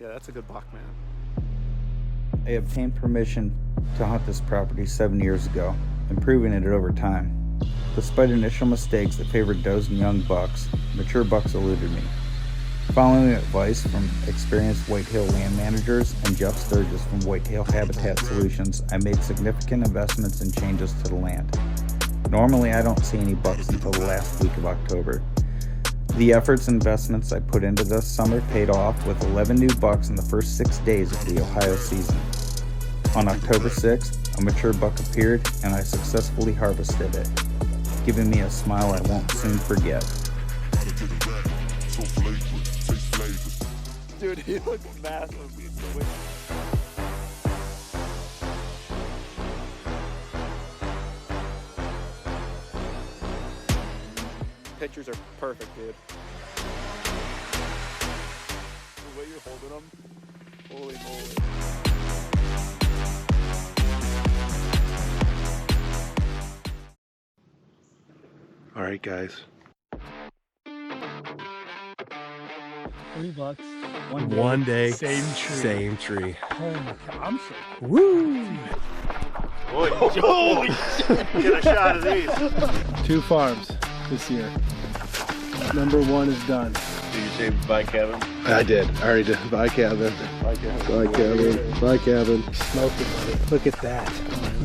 Yeah, that's a good buck, man. I obtained permission to hunt this property 7 years ago, improving it over time. Despite initial mistakes that favored does and young bucks, mature bucks eluded me. Following advice from experienced whitetail land managers and Jeff Sturgis from Whitetail Habitat Solutions, I made significant investments and changes to the land. Normally, I don't see any bucks until the last week of October. The efforts and investments I put into this summer paid off with 11 new bucks in the first 6 days of the Ohio season. On October 6th, a mature buck appeared and I successfully harvested it, giving me a smile I won't soon forget. Dude, he looks massive. Pictures are perfect, dude. The way you're holding them, holy moly. All right, guys. 3 bucks. One day, Same tree. Same tree. Oh my God, I'm so. Woo! Holy shit! Get a shot of these. 2 farms this year. Number 1 is done. Did you say bye, Kevin? I did. I already did. Bye, Kevin. Bye, Kevin. Bye, Kevin. Bye, Kevin. Smoked it, buddy. Look at that.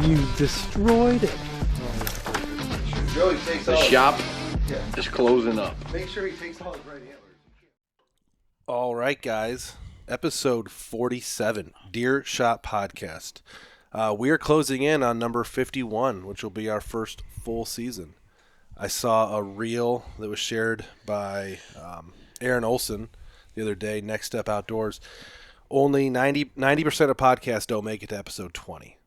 You destroyed it. Joey takes The shop is closing up. Make sure he takes all his right antlers. All right, guys. Episode 47, Deer Shot Podcast. We are closing in on number 51, which will be our first full season. I saw a reel that was shared by Aaron Olson the other day, Next Step Outdoors. Only 90% of podcasts don't make it to episode 20.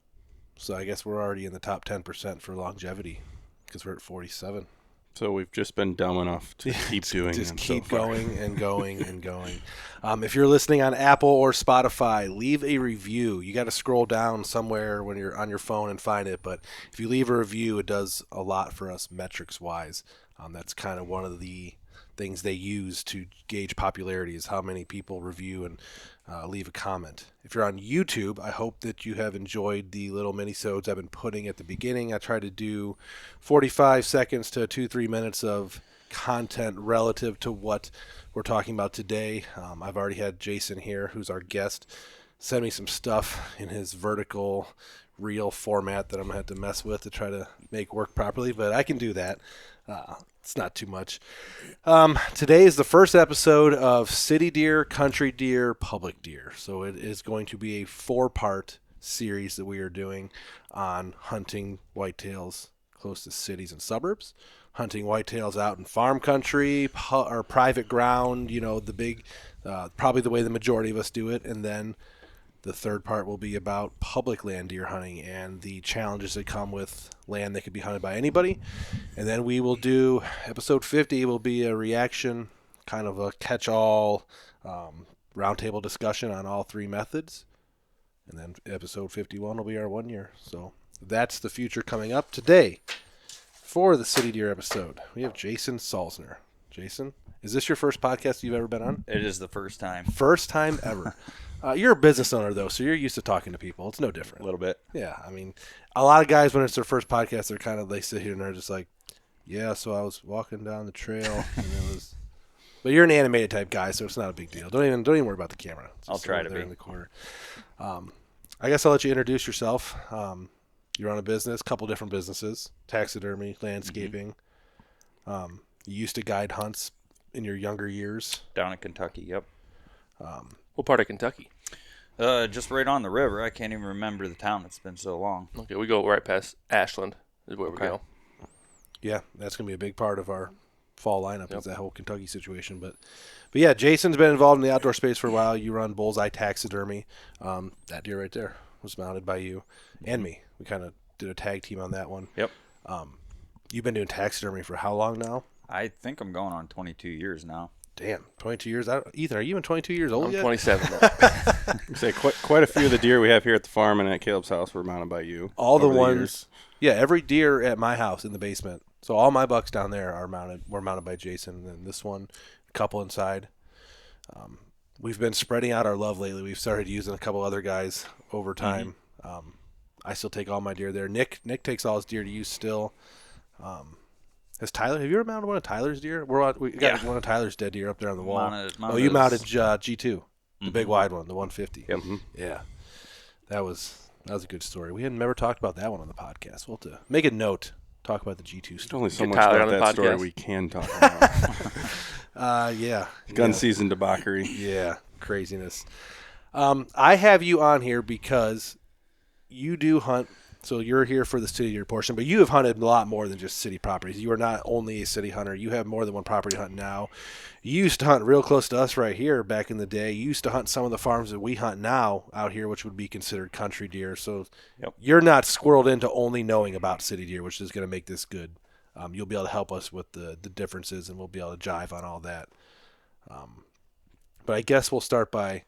So I guess we're already in the top 10% for longevity because we're at 47. So we've just been dumb enough to keep doing Just them keep so far. going and going and going. If you're listening on Apple or Spotify, leave a review. You got to scroll down somewhere when you're on your phone and find it. But if you leave a review, it does a lot for us metrics-wise. That's kind of one of the things they use to gauge popularity is how many people review and leave a comment. If you're on YouTube, I hope that you have enjoyed the little mini-sodes I've been putting at the beginning. I try to do 45 seconds to 2-3 minutes of content relative to what we're talking about today. I've already had Jason here, who's our guest, send me some stuff in his vertical reel format that I'm going to have to mess with to try to make work properly, but I can do that. It's not too much. Today is the first episode of City Deer, Country Deer, Public Deer. So it is going to be a 4-part series that we are doing on hunting whitetails close to cities and suburbs, hunting whitetails out in farm country or private ground, you know, the big, probably the way the majority of us do it, and then the third part will be about public land deer hunting and the challenges that come with land that could be hunted by anybody. And then we will do episode 50 will be a reaction, kind of a catch-all roundtable discussion on all 3 methods. And then episode 51 will be our 1 year. So that's the future coming up. Today, for the City Deer episode, we have Jason Sulzener. Jason, is this your first podcast you've ever been on? It is the first time. First time ever. You're a business owner, though, so you're used to talking to people. It's no different. A little bit. Yeah, I mean, a lot of guys, when it's their first podcast, they sit here and they're just like, yeah, so I was walking down the trail, and it was... But you're an animated type guy, so it's not a big deal. Don't even worry about the camera. It's I'll just try over to there be. in the corner. I guess I'll let you introduce yourself. You run a business, a couple different businesses, taxidermy, landscaping. You used to guide hunts in your younger years. Down in Kentucky, yep. What part of Kentucky? Just right on the river. I can't even remember the town. It's been so long. Okay, we go right past Ashland is where we go. Yeah, that's going to be a big part of our fall lineup is that whole Kentucky situation. But yeah, Jason's been involved in the outdoor space for a while. You run Bullseye Taxidermy. That deer right there was mounted by you and me. We kind of did a tag team on that one. Yep. You've been doing taxidermy for how long now? I think I'm going on 22 years now. Damn, 22 years. Ethan, are you even 22 years old I'm yet? 27 now. You say quite a few of the deer we have here at the farm and at Caleb's house were mounted by you. All the over ones. years. Yeah, every deer at my house in the basement. So all my bucks down there were mounted by Jason, and this one, a couple inside. we've been spreading out our love lately. We've started using a couple other guys over time. I still take all my deer there. Nick takes all his deer to use still. Has Tyler? Have you ever mounted one of Tyler's deer? We got one of Tyler's dead deer up there on the wall. You mounted G2, the big wide one, the 150. Yep. Yeah, that was a good story. We had never talked about that one on the podcast. We'll have to make a note. Talk about the G2 There's story. only so much Tyler about on the that story podcast. we can talk about. Yeah. Gun season debauchery. Yeah, craziness. I have you on here because you do hunt. So you're here for the city deer portion, but you have hunted a lot more than just city properties. You are not only a city hunter. You have more than one property to hunt now. You used to hunt real close to us right here back in the day. You used to hunt some of the farms that we hunt now out here, which would be considered country deer. So you're not squirreled into only knowing about city deer, which is going to make this good. You'll be able to help us with the differences, and we'll be able to jive on all that. But I guess we'll start by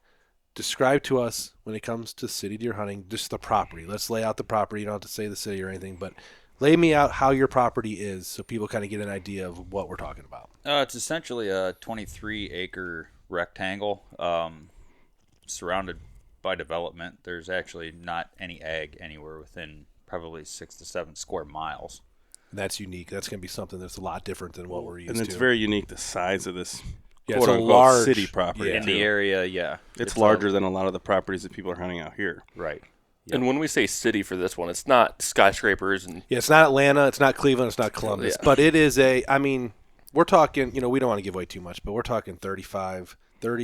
describe to us, when it comes to city deer hunting, just the property. Let's lay out the property. You don't have to say the city or anything, but lay me out how your property is so people kind of get an idea of what we're talking about. It's essentially a 23-acre rectangle surrounded by development. There's actually not any ag anywhere within probably 6 to 7 square miles. That's unique. That's going to be something that's a lot different than what we're used to. And it's very unique, the size of this it's a quote-unquote large city property. In the area, yeah. It's larger than a lot of the properties that people are hunting out here. Right. Yep. And when we say city for this one, it's not skyscrapers and it's not Atlanta, it's not Cleveland, it's not Columbus, but it is we're talking, we don't want to give away too much, but we're talking 30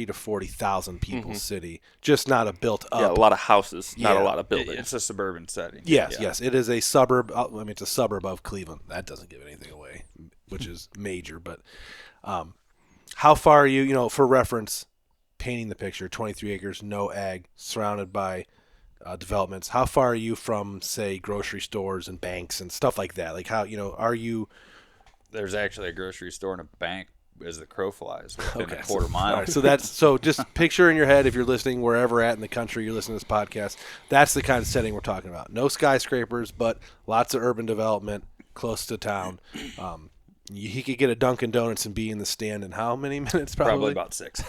to 40,000 people city, just not a built up. Yeah, a lot of houses, not a lot of buildings. It's a suburban setting. Yes, it is a suburb. It's a suburb of Cleveland. That doesn't give anything away, which is major, but how far are you, for reference, painting the picture, 23 acres, no ag, surrounded by developments. How far are you from, say, grocery stores and banks and stuff like that? Like how, are you? There's actually a grocery store and a bank as the crow flies within a quarter mile. All right, so just picture in your head, if you're listening wherever at in the country you're listening to this podcast, that's the kind of setting we're talking about. No skyscrapers, but lots of urban development close to town. He could get a Dunkin' Donuts and be in the stand in how many minutes? Probably about 6.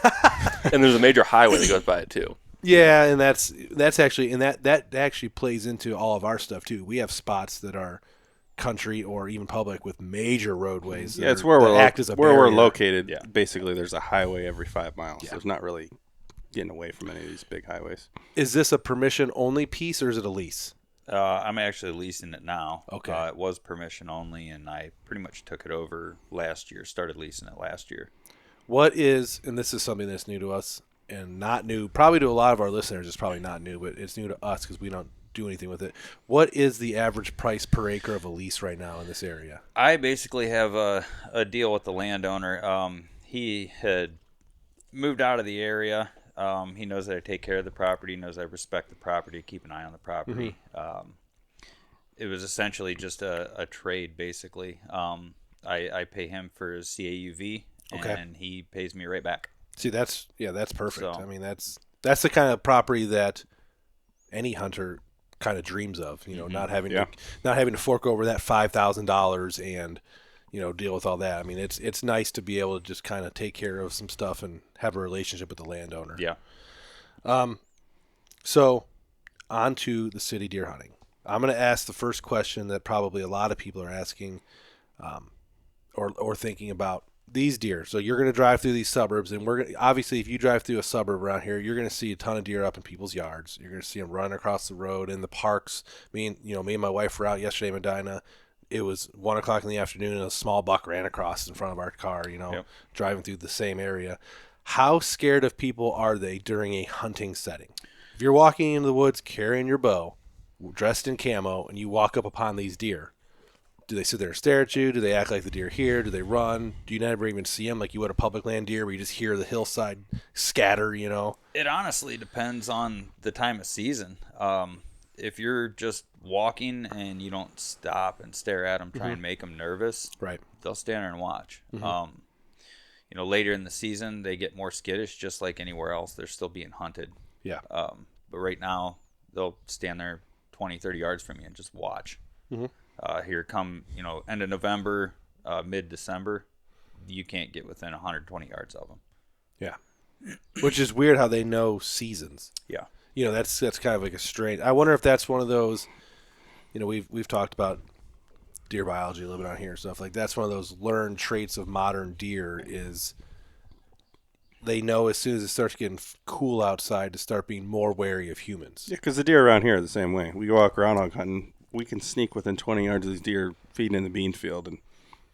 And there's a major highway that goes by it too. Yeah, and that's actually, and that actually plays into all of our stuff too. We have spots that are country or even public with major roadways. Yeah, it's where we're located. Yeah. Basically, there's a highway every 5 miles. Yeah. There's not really getting away from any of these big highways. Is this a permission only piece or is it a lease? I'm actually leasing it now. Okay. It was permission only, and I pretty much took it over last year. Started leasing it last year. What is, and this is something that's new to us and not new, probably to a lot of our listeners, it's probably not new, but it's new to us because we don't do anything with it. What is the average price per acre of a lease right now in this area? I basically have a deal with the landowner. He had moved out of the area. He knows that I take care of the property, knows I respect the property, keep an eye on the property. It was essentially just a trade, basically. I pay him for his CAUV, and he pays me right back. See, that's perfect. So, I mean, that's the kind of property that any hunter kind of dreams of. Not having to fork over that $5,000 and deal with all that. I mean, it's nice to be able to just kind of take care of some stuff and have a relationship with the landowner. Yeah. So, on to the city deer hunting. I'm going to ask the first question that probably a lot of people are asking, or thinking about these deer. So you're going to drive through these suburbs, and obviously, if you drive through a suburb around here, you're going to see a ton of deer up in people's yards. You're going to see them running across the road in the parks. Me and my wife were out yesterday in Medina. It was 1:00 in the afternoon, and a small buck ran across in front of our car. Driving through the same area. How scared of people are they during a hunting setting? If you're walking into the woods carrying your bow, dressed in camo, and you walk up upon these deer, do they sit there and stare at you? Do they act like the deer here? Do they run? Do you never even see them like you would a public land deer where you just hear the hillside scatter, It honestly depends on the time of season. If you're just walking and you don't stop and stare at them, try and make them nervous, right? They'll stand there and watch. Later in the season, they get more skittish, just like anywhere else. They're still being hunted. Yeah. But right now, they'll stand there 20, 30 yards from you and just watch. Here come, end of November, mid-December, you can't get within 120 yards of them. Yeah. Which is weird how they know seasons. Yeah. You know, that's kind of like a strange. I wonder if that's one of those. You know, we've talked about deer biology a little bit on here and stuff. Like that's one of those learned traits of modern deer is they know as soon as it starts getting cool outside to start being more wary of humans. Yeah, because the deer around here are the same way. We go out groundhog hunting, we can sneak within 20 yards of these deer feeding in the bean field, and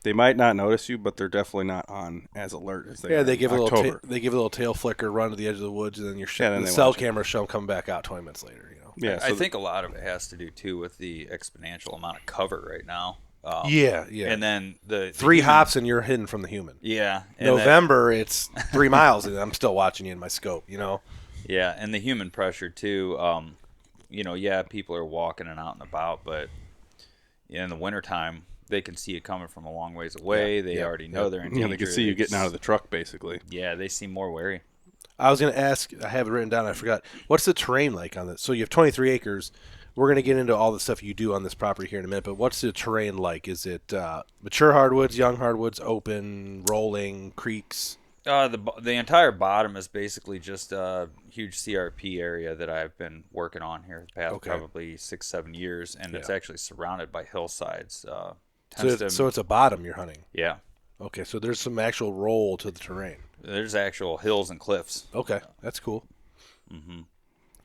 they might not notice you, but they're definitely not on as alert as they are They give in a October. little they give a little tail flicker, run to the edge of the woods, and then then the they cell watch it. camera show them coming back out 20 minutes later. You know. Yeah, I think a lot of it has to do too with the exponential amount of cover right now. Yeah. And then the 3 human- hops and you're hidden from the human. Yeah. And November, it's 3 miles, and I'm still watching you in my scope. You know. Yeah, and the human pressure too. You know, yeah, people are walking and out and about, but in the wintertime, they can see it coming from a long ways away. They already know they're in danger. Yeah, they can see you getting out of the truck, basically. Yeah, they seem more wary. I was going to ask, I have it written down, I forgot. What's the terrain like on this? So you have 23 acres. We're going to get into all the stuff you do on this property here in a minute, but what's the terrain like? Is it mature hardwoods, young hardwoods, open, rolling, creeks? The entire bottom is basically just a huge CRP area that I've been working on here the past probably 6-7 years, and it's actually surrounded by hillsides. So it's a bottom you're hunting? Yeah. Okay, so there's some actual roll to the terrain. There's actual hills and cliffs. Okay, that's cool. Mm-hmm.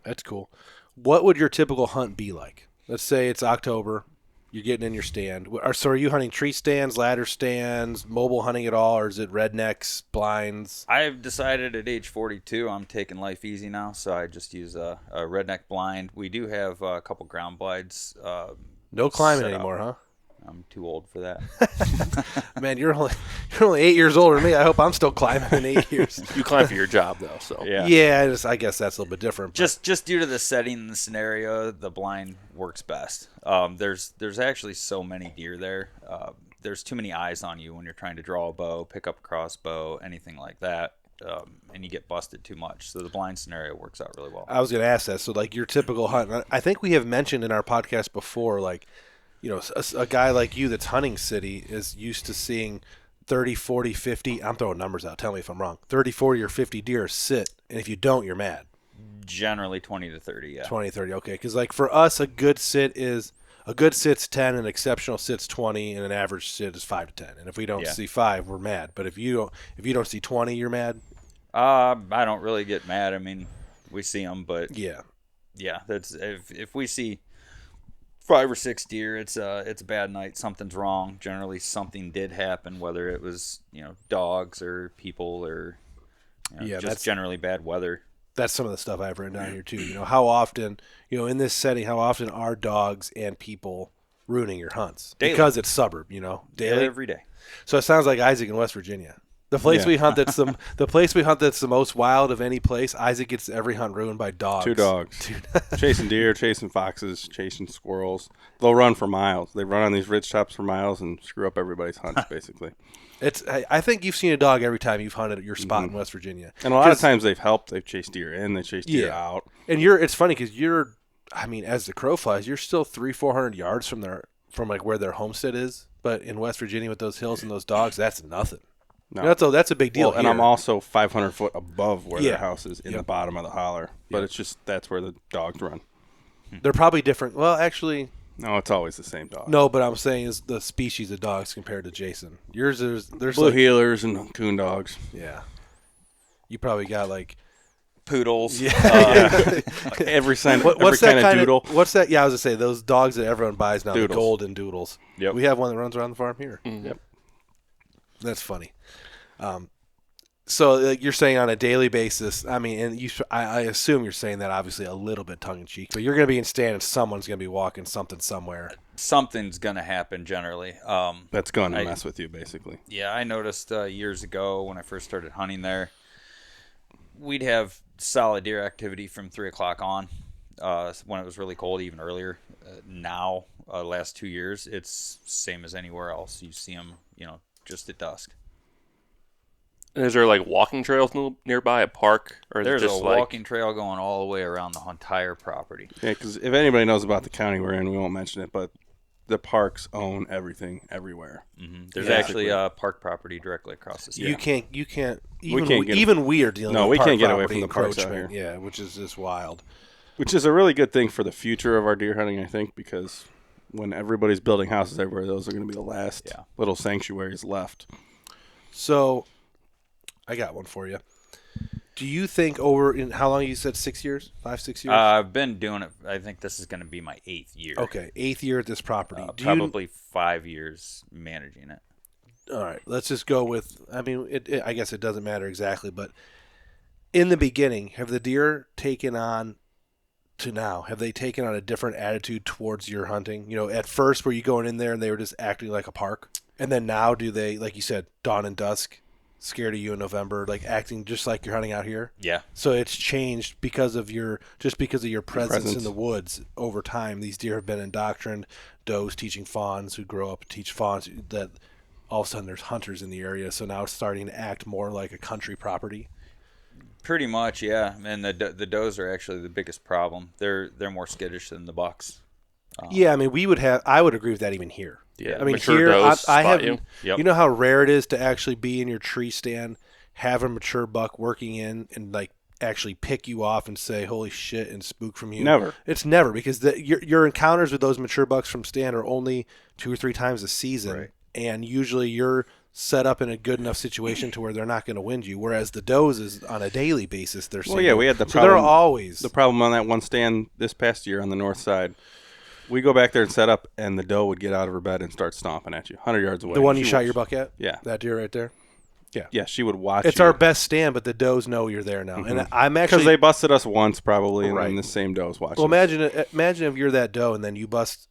That's cool. What would your typical hunt be like? Let's say it's October. You're getting in your stand. So are you hunting tree stands, ladder stands, mobile hunting at all, or is it rednecks, blinds? I've decided at age 42 I'm taking life easy now, so I just use a redneck blind. We do have a couple ground blinds. No climbing anymore, huh? I'm too old for that. Man, you're only 8 years older than me. I hope I'm still climbing in 8 years. You climb for your job, though, so. Yeah. I guess that's a little bit different. Just due to the setting and the scenario, the blind works best. There's actually so many deer there. There's too many eyes on you when you're trying to draw a bow, pick up a crossbow, anything like that, and you get busted too much. So the blind scenario works out really well. I was going to ask that. So, like, your typical hunt, I think we have mentioned in our podcast before, like, you know, a guy like you that's hunting city is used to seeing 30, 40, 50, I'm throwing numbers out, tell me if I'm wrong, 30, 40, or 50 deer sit, and if you don't, you're mad. Generally 20 to 30, yeah. 20, 30, okay. Because, like, for us, a good sit's 10, an exceptional sit's 20, and an average sit is 5 to 10. And if we don't see 5, we're mad. But if you don't see 20, you're mad? I don't really get mad. I mean, we see them, but yeah, that's if we see 5 or 6 deer, it's a bad night. Something's wrong. Generally, something did happen, whether it was dogs or people or just that's generally bad weather. That's some of the stuff I've written down here too. You know, how often in this setting, how often are dogs and people ruining your hunts? Daily. Because it's suburb, daily, every day. So it sounds like Isaac in West Virginia. The place we hunt that's the most wild of any place. Isaac gets every hunt ruined by dogs. 2 dogs. Chasing deer, chasing foxes, chasing squirrels. They'll run for miles. They run on these ridge tops for miles and screw up everybody's hunts, basically. I think you've seen a dog every time you've hunted at your spot in West Virginia. And a lot of times they've helped. They've chased deer in. They chased deer out. And it's funny because as the crow flies, you're still 300-400 yards from like where their homestead is. But in West Virginia with those hills and those dogs, that's nothing. No. That's a big deal. Well, and I'm also 500 foot above where their Yeah. house is in the bottom of the holler. But it's just that's where the dogs run. They're probably different. Well, actually, no, it's always the same dog. No, but I'm saying is the species of dogs compared to Jason. Yours there's blue heelers and coon dogs. Yeah. You probably got like poodles. Yeah. Every kind What's of that kind doodle. What's that? Yeah, I was gonna say those dogs that everyone buys now, Doodles. the golden doodles. Yep. We have one that runs around the farm here. Mm-hmm. Yep. That's funny. So you're saying on a daily basis, I mean, and I assume you're saying that obviously a little bit tongue-in-cheek, but you're going to be in stand and someone's going to be walking something somewhere. Something's going to happen generally. That's going to mess with you, basically. Yeah, I noticed years ago when I first started hunting there, we'd have solid deer activity from 3 o'clock on when it was really cold, even earlier. Now, last 2 years, it's same as anywhere else. You see them, just at dusk. And is there like walking trails nearby, a park, or is there's it just a walking trail going all the way around the entire property? Yeah, because if anybody knows about the county we're in, we won't mention it, but the parks own everything everywhere. There's actually park property directly across the street. You can't. can't get- Even we are dealing. No, with we park can't get away property from the parks out encroachment. here. Yeah, which is just wild. Which is a really good thing for the future of our deer hunting, I think, because when everybody's building houses everywhere, those are going to be the last little sanctuaries left. So, I got one for you. Do you think how long you said 6 years? 5-6 years? I've been doing it. I think this is going to be my 8th year. Okay, 8th year at this property. Probably 5 years managing it. All right, let's just go with. I mean, I guess it doesn't matter exactly, but in the beginning, have the deer taken on to now? Have they taken on a different attitude towards your hunting? You know, at first, were you going in there and they were just acting like a park, and then now do they, like you said, dawn and dusk? Scared of you in November, like acting just like you're hunting out here. Yeah. So it's changed because of your presence in the woods over time. These deer have been indoctrined. Does teaching fawns who grow up and teach fawns that all of a sudden there's hunters in the area. So now it's starting to act more like a country property. Pretty much, yeah. And the does are actually the biggest problem. They're more skittish than the bucks. Yeah, I mean, I would agree with that even here. Yeah, I mean, mature here does I spot have. you. Yep. You know how rare it is to actually be in your tree stand, have a mature buck working in, and like actually pick you off and say "holy shit" and spook from you. Never. It's never, because your encounters with those mature bucks from stand are only 2 or 3 times a season, Right. and usually you're set up in a good enough situation to where they're not going to wind you. Whereas the does is on a daily basis. They're Well, yeah, we had the so they're problem. always The problem on that one stand this past year on the north side. We go back there and set up, and the doe would get out of her bed and start stomping at you, 100 yards away. the one you She shot was- your buck at. Yeah. That deer right there. Yeah, she would watch It's you. our best stand, but the does know you're there now, and I'm Because actually they busted us once, probably, and Right. then the same doe's watching. Well, imagine if you're that doe, and then you bust,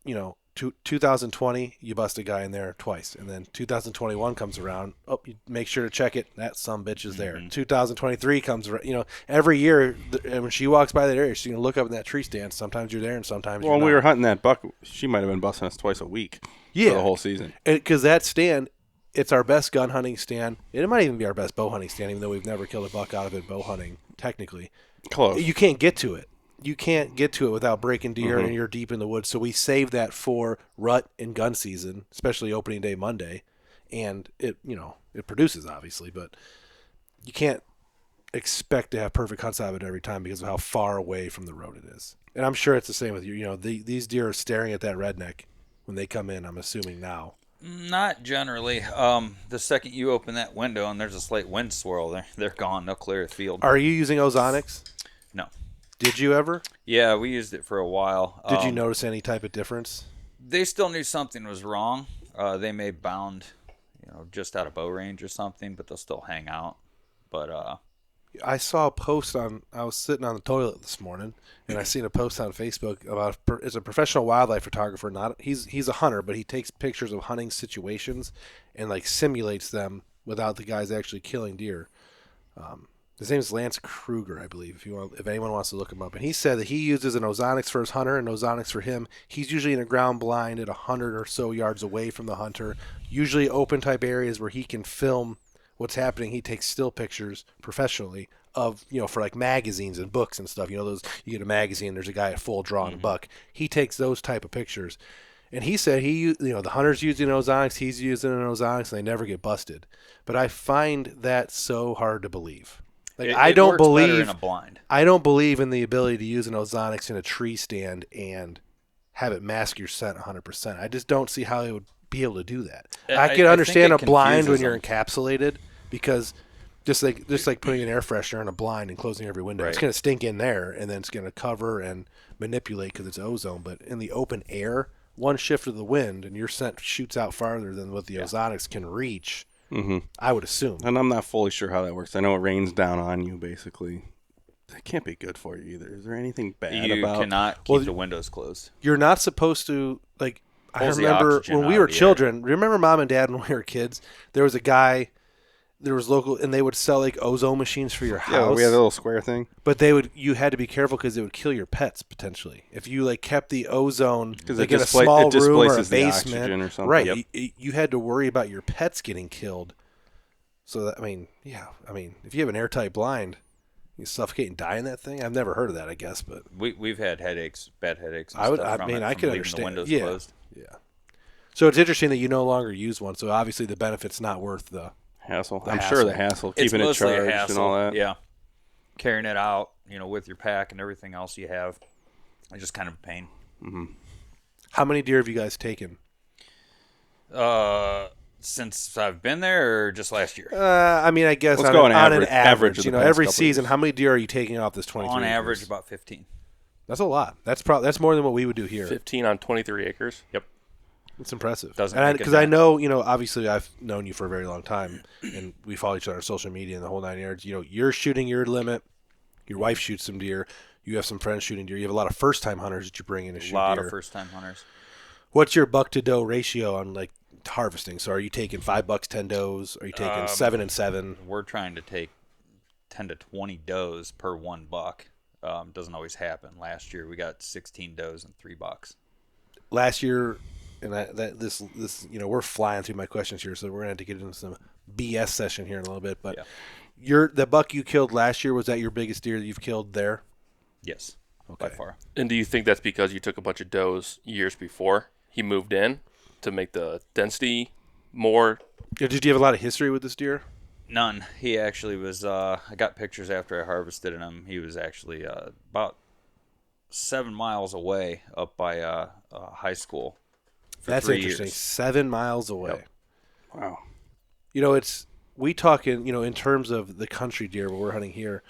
2020, you bust a guy in there twice, and then 2021 comes around. Oh, you make sure to check it. That sumbitch is there. 2023 comes around. Every year, and when she walks by that area, she's gonna look up in that tree stand. Sometimes you're there, and sometimes Well, you're when we not. were hunting that buck, she might have been busting us twice a week for the whole season. Because that stand, it's our best gun hunting stand. It might even be our best bow hunting stand, even though we've never killed a buck out of it bow hunting. Technically, Close. you can't get to it. You can't get to it without breaking deer, and you're deep in the woods. So we save that for rut and gun season, especially opening day Monday, and it produces obviously, but you can't expect to have perfect hunts out of it every time because of how far away from the road it is. And I'm sure it's the same with you. These deer are staring at that redneck when they come in. I'm assuming now. Not generally. The second you open that window and there's a slight wind swirl, they're gone. They'll clear the field. Are you using ozonics? No. Did you ever? Yeah, we used it for a while. Did you notice any type of difference? They still knew something was wrong. They may bound, just out of bow range or something, but they'll still hang out. But I saw a post I was sitting on the toilet this morning, and I seen a post on Facebook about it's a professional wildlife photographer. He's a hunter, but he takes pictures of hunting situations and like simulates them without the guys actually killing deer. His name is Lance Kruger, I believe. If anyone wants to look him up, and he said that he uses an ozonics for his hunter and ozonics for him. He's usually in a ground blind at 100 or so yards away from the hunter, usually open type areas where he can film what's happening. He takes still pictures professionally of, for like magazines and books and stuff. Those, you get a magazine, there's a guy at full draw on a buck. He takes those type of pictures. And he said the hunter's using ozonics, he's using an ozonics, and they never get busted. But I find that so hard to believe. Like, I don't works better believe in a blind. I don't believe in the ability to use an ozonics in a tree stand and have it mask your scent 100%. I just don't see how it would be able to do that. I can think understand a it blind when confuses you're them. encapsulated, because just like putting an air freshener in a blind and closing every window. It's Right. going to stink in there, and then it's going to cover and manipulate because it's ozone. But in the open air, one shift of the wind and your scent shoots out farther than what the ozonics can reach. Mm-hmm. I would assume. And I'm not fully sure how that works. I know it rains down on you, basically. That can't be good for you either. Is there anything bad You about? cannot keep the windows closed. You're not supposed to, like, I Pulls the remember oxygen when we out were of the air. children. Remember Mom and Dad when we were kids? There was a guy, there was local, and they would sell like ozone machines for your house. Yeah, we had a little square thing. But you had to be careful because it would kill your pets potentially if you like kept the ozone like it in a small it room or a displaces the basement, oxygen or something. right? Yep. You had to worry about your pets getting killed. So that, if you have an airtight blind, you suffocate and die in that thing. I've never heard of that, I guess, but We've had headaches, bad headaches. And I stuff from it I from could leaving understand. the windows Yeah, closed. yeah. So it's interesting that you no longer use one. So obviously the benefit's not worth the hassle. The I'm hassle. sure the hassle, It's keeping it mostly a charged hassle. and all that. Yeah, carrying it out, with your pack and everything else you have, it's just kind of a pain. Mm-hmm. How many deer have you guys taken? Since I've been there, or just last year? I mean, I guess Let's on, go an, on on an average average. of You the know, past every couple season, years. how many deer are you taking off this 23 On acres? average, about 15. That's a lot. That's more than what we would do here. 15 on 23 acres. Yep. It's impressive. Doesn't And make it because I bad. know, obviously I've known you for a very long time, and we follow each other on social media and the whole 9 yards. You're shooting your limit. Your wife shoots some deer. You have some friends shooting deer. You have a lot of first-time hunters that you bring in to shoot A lot deer. of first-time hunters. What's your buck-to-doe ratio on, harvesting? So are you taking 5 bucks, 10 does? Are you taking 7 and 7? We're trying to take 10 to 20 does per one buck. Doesn't always happen. Last year we got 16 does and 3 bucks. Last year, and this we're flying through my questions here, so we're gonna have to get into some BS session here in a little bit. But the buck you killed last year, was that your biggest deer that you've killed there? Yes, Okay. by far. And do you think that's because you took a bunch of does years before he moved in to make the density more? Did you have a lot of history with this deer? None. He actually was. I got pictures after I harvested him. He was actually about 7 miles away up by high school. For That's 3 interesting. years. 7 miles away. Wow. We talk in terms of the country deer where we're hunting here.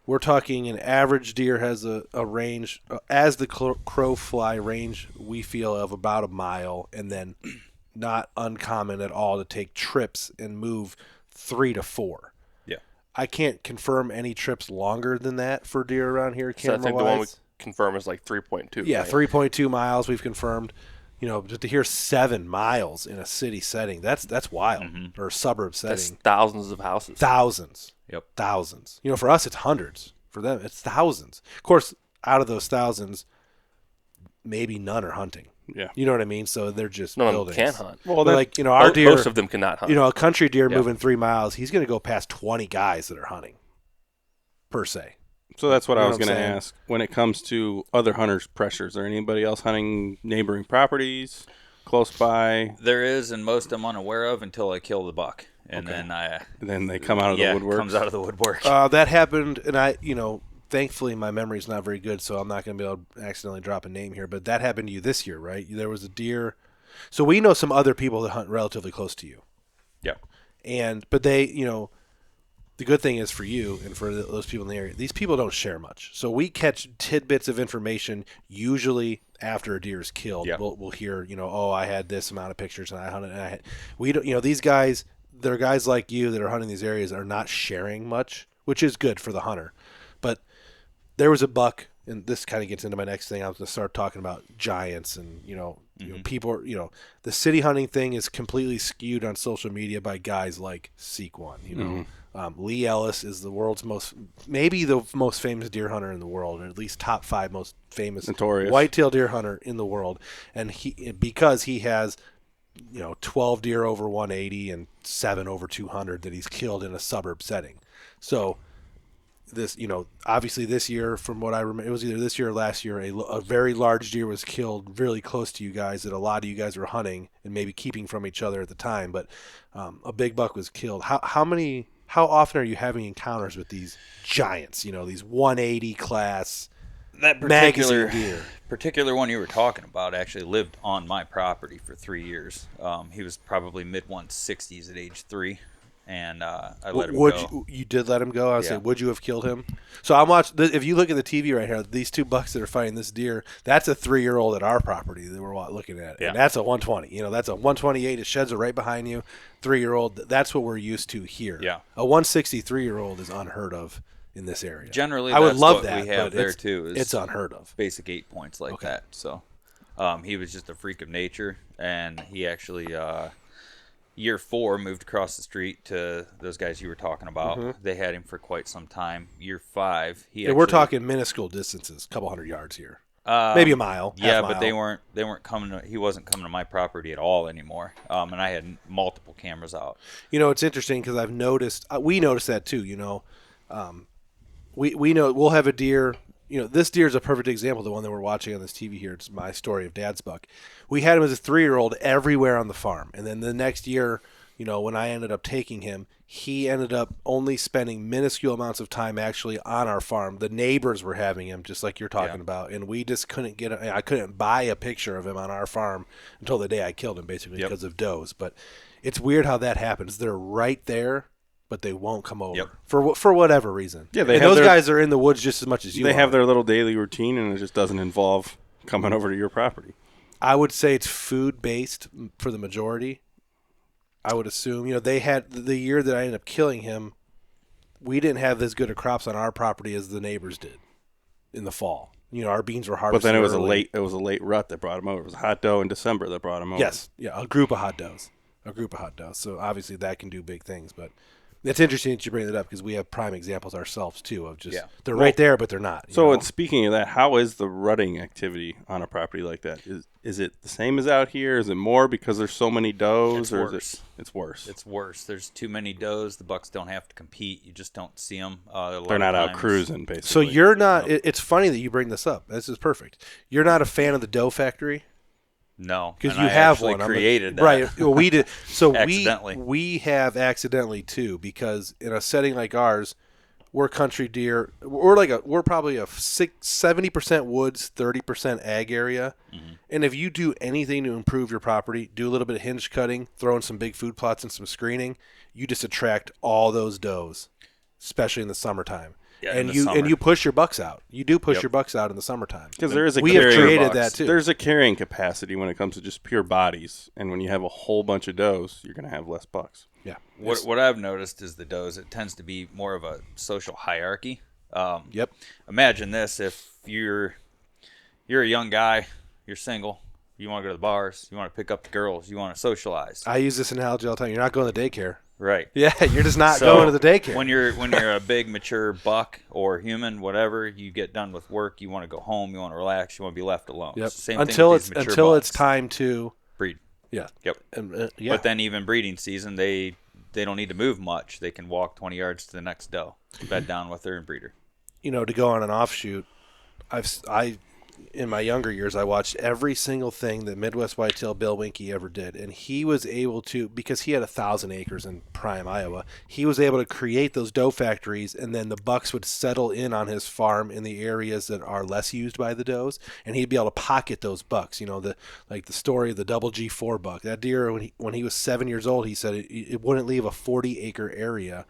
We're talking an average deer has a range, as the crow fly range, we feel of about a mile, and then not uncommon at all to take trips and move 3 to 4. Yeah. I can't confirm any trips longer than that for deer around here. So I think the one we Camera-wise. confirm is like 3.2. Yeah, right? 3.2 miles we've confirmed. Just to hear 7 miles in a city setting, that's wild. Mm-hmm. Or a suburb setting. That's thousands of houses. Thousands. Yep. Thousands. For us, it's hundreds. For them, it's thousands. Of course, out of those thousands, maybe none are hunting. Yeah. You know what I mean? So they're just None of them buildings. can hunt. Well, But our deer, Most of them cannot hunt. a country deer Yeah. moving 3 miles, he's going to go past 20 guys that are hunting, per se. So that's what You I know was what I'm going to saying? ask. When it comes to other hunters' pressures, is there anybody else hunting neighboring properties close by? There is, and most I'm unaware of until I kill the buck, and then Then they come out of the woodwork. comes out of the woodwork. That happened, and thankfully my memory's not very good, so I'm not going to be able to accidentally drop a name here, but that happened to you this year, right? There was a deer. So we know some other people that hunt relatively close to you. Yeah. But they, the good thing is for you and for those people in the area, these people don't share much. So we catch tidbits of information usually after a deer is killed. Yeah. We'll hear, I had this amount of pictures and I hunted. And we don't, these guys, they're guys like you that are hunting these areas are not sharing much, which is good for the hunter. But there was a buck, and this kind of gets into my next thing. I was going to start talking about giants and, people, the city hunting thing is completely skewed on social media by guys like Seek One, Lee Ellis is the world's maybe the most famous deer hunter in the world, or at least top 5 most famous Notorious. whitetail deer hunter in the world. And because he has, 12 deer over 180 and 7 over 200 that he's killed in a suburb setting. So this, obviously this year, from what I remember, it was either this year or last year, a very large deer was killed really close to you guys that a lot of you guys were hunting and maybe keeping from each other at the time. But a big buck was killed. How often are you having encounters with these giants? These 180 class That magazine deer. particular one you were talking about actually lived on my property for 3 years. He was probably mid 160s at age 3, and I let him go. You did let him go? I was Yeah. saying, would you have killed him? So I'm watching. If you look at the TV right here, these 2 bucks that are fighting this deer, that's a 3-year-old at our property that we're looking at, Yeah. and that's a 120. That's a 128. His sheds are right behind you. 3-year-old. That's what we're used to here. Yeah. A 163-year-old is unheard of in this area. Generally, I would that's love what that. we have but there it's, too. Is it's unheard of. basic 8 points like Okay. that. So he was just a freak of nature, and he actually year 4 moved across the street to those guys you were talking about. Mm-hmm. They had him for quite some time. Year 5, We're talking minuscule distances, a couple hundred yards here, maybe a mile. Yeah, half but mile. they weren't coming. He wasn't coming to my property at all anymore. And I had multiple cameras out. It's interesting because I've noticed. We noticed that too. We know we'll have a deer this deer is a perfect example. The one that we're watching on this TV here. It's my story of Dad's buck. We had him as a 3-year-old everywhere on the farm, and then the next year, when I ended up taking him, he ended up only spending minuscule amounts of time actually on our farm. The neighbors were having him, just like you're talking about, and we just couldn't I couldn't buy a picture of him on our farm until the day I killed him, basically because of does. But it's weird how that happens. They're right there, but they won't come over for whatever reason. Yeah, and those guys are in the woods just as much as you. They have their little daily routine, and it just doesn't involve coming over to your property. I would say it's food based for the majority. I would assume, they had the year that I ended up killing him, we didn't have as good of crops on our property as the neighbors did in the fall. Our beans were harvested. But then it was early. a late rut that brought him over. It was a hot doe in December that brought him over. Yes, a group of hot does. So obviously that can do big things, but it's interesting that you bring that up because we have prime examples ourselves too of just they're right there, but they're not. So, and speaking of that, how is the rutting activity on a property like that? Is it the same as out here? Is it more because there's so many does, or worse. It's worse? It's worse. There's too many does. The bucks don't have to compete. You just don't see them. They're not out cruising, basically. So you're not. It's funny that you bring this up. This is perfect. You're not a fan of the doe factory. No, because you have one. Created that. Right? Well, we did. So accidentally. we have accidentally too, because in a setting like ours, we're country deer. We're probably a 70% woods, 30% ag area. Mm-hmm. And if you do anything to improve your property, do a little bit of hinge cutting, throw in some big food plots and some screening, you just attract all those does, especially in the summertime. Yeah, and you push your bucks out. You do push your bucks out in the summertime. Because there is we have created that too. There's a carrying capacity when it comes to just pure bodies, and when you have a whole bunch of does, you're going to have less bucks. Yeah. What I've noticed is the does. It tends to be more of a social hierarchy. Yep. Imagine this: if you're a young guy, you're single, you want to go to the bars, you want to pick up the girls, you want to socialize. I use this analogy all the time. You're not going to daycare. Right. Yeah, you're just not going to the daycare. When you're a big mature buck or human, whatever, you get done with work, you want to go home, you want to relax, you want to be left alone. Yep. Same until thing it's with these until mature it's time to breed. Yeah. Yep. But then even breeding season, they don't need to move much. They can walk 20 yards to the next doe, bed down with her and breed her. To go on an offshoot, in my younger years, I watched every single thing that Midwest Whitetail Bill Winke ever did. And he was able to, because he had 1,000 acres in prime Iowa, he was able to create those doe factories, and then the bucks would settle in on his farm in the areas that are less used by the does, and he'd be able to pocket those bucks. The story of the double G4 buck. That deer, when he was 7 years old, he said it wouldn't leave a 40-acre area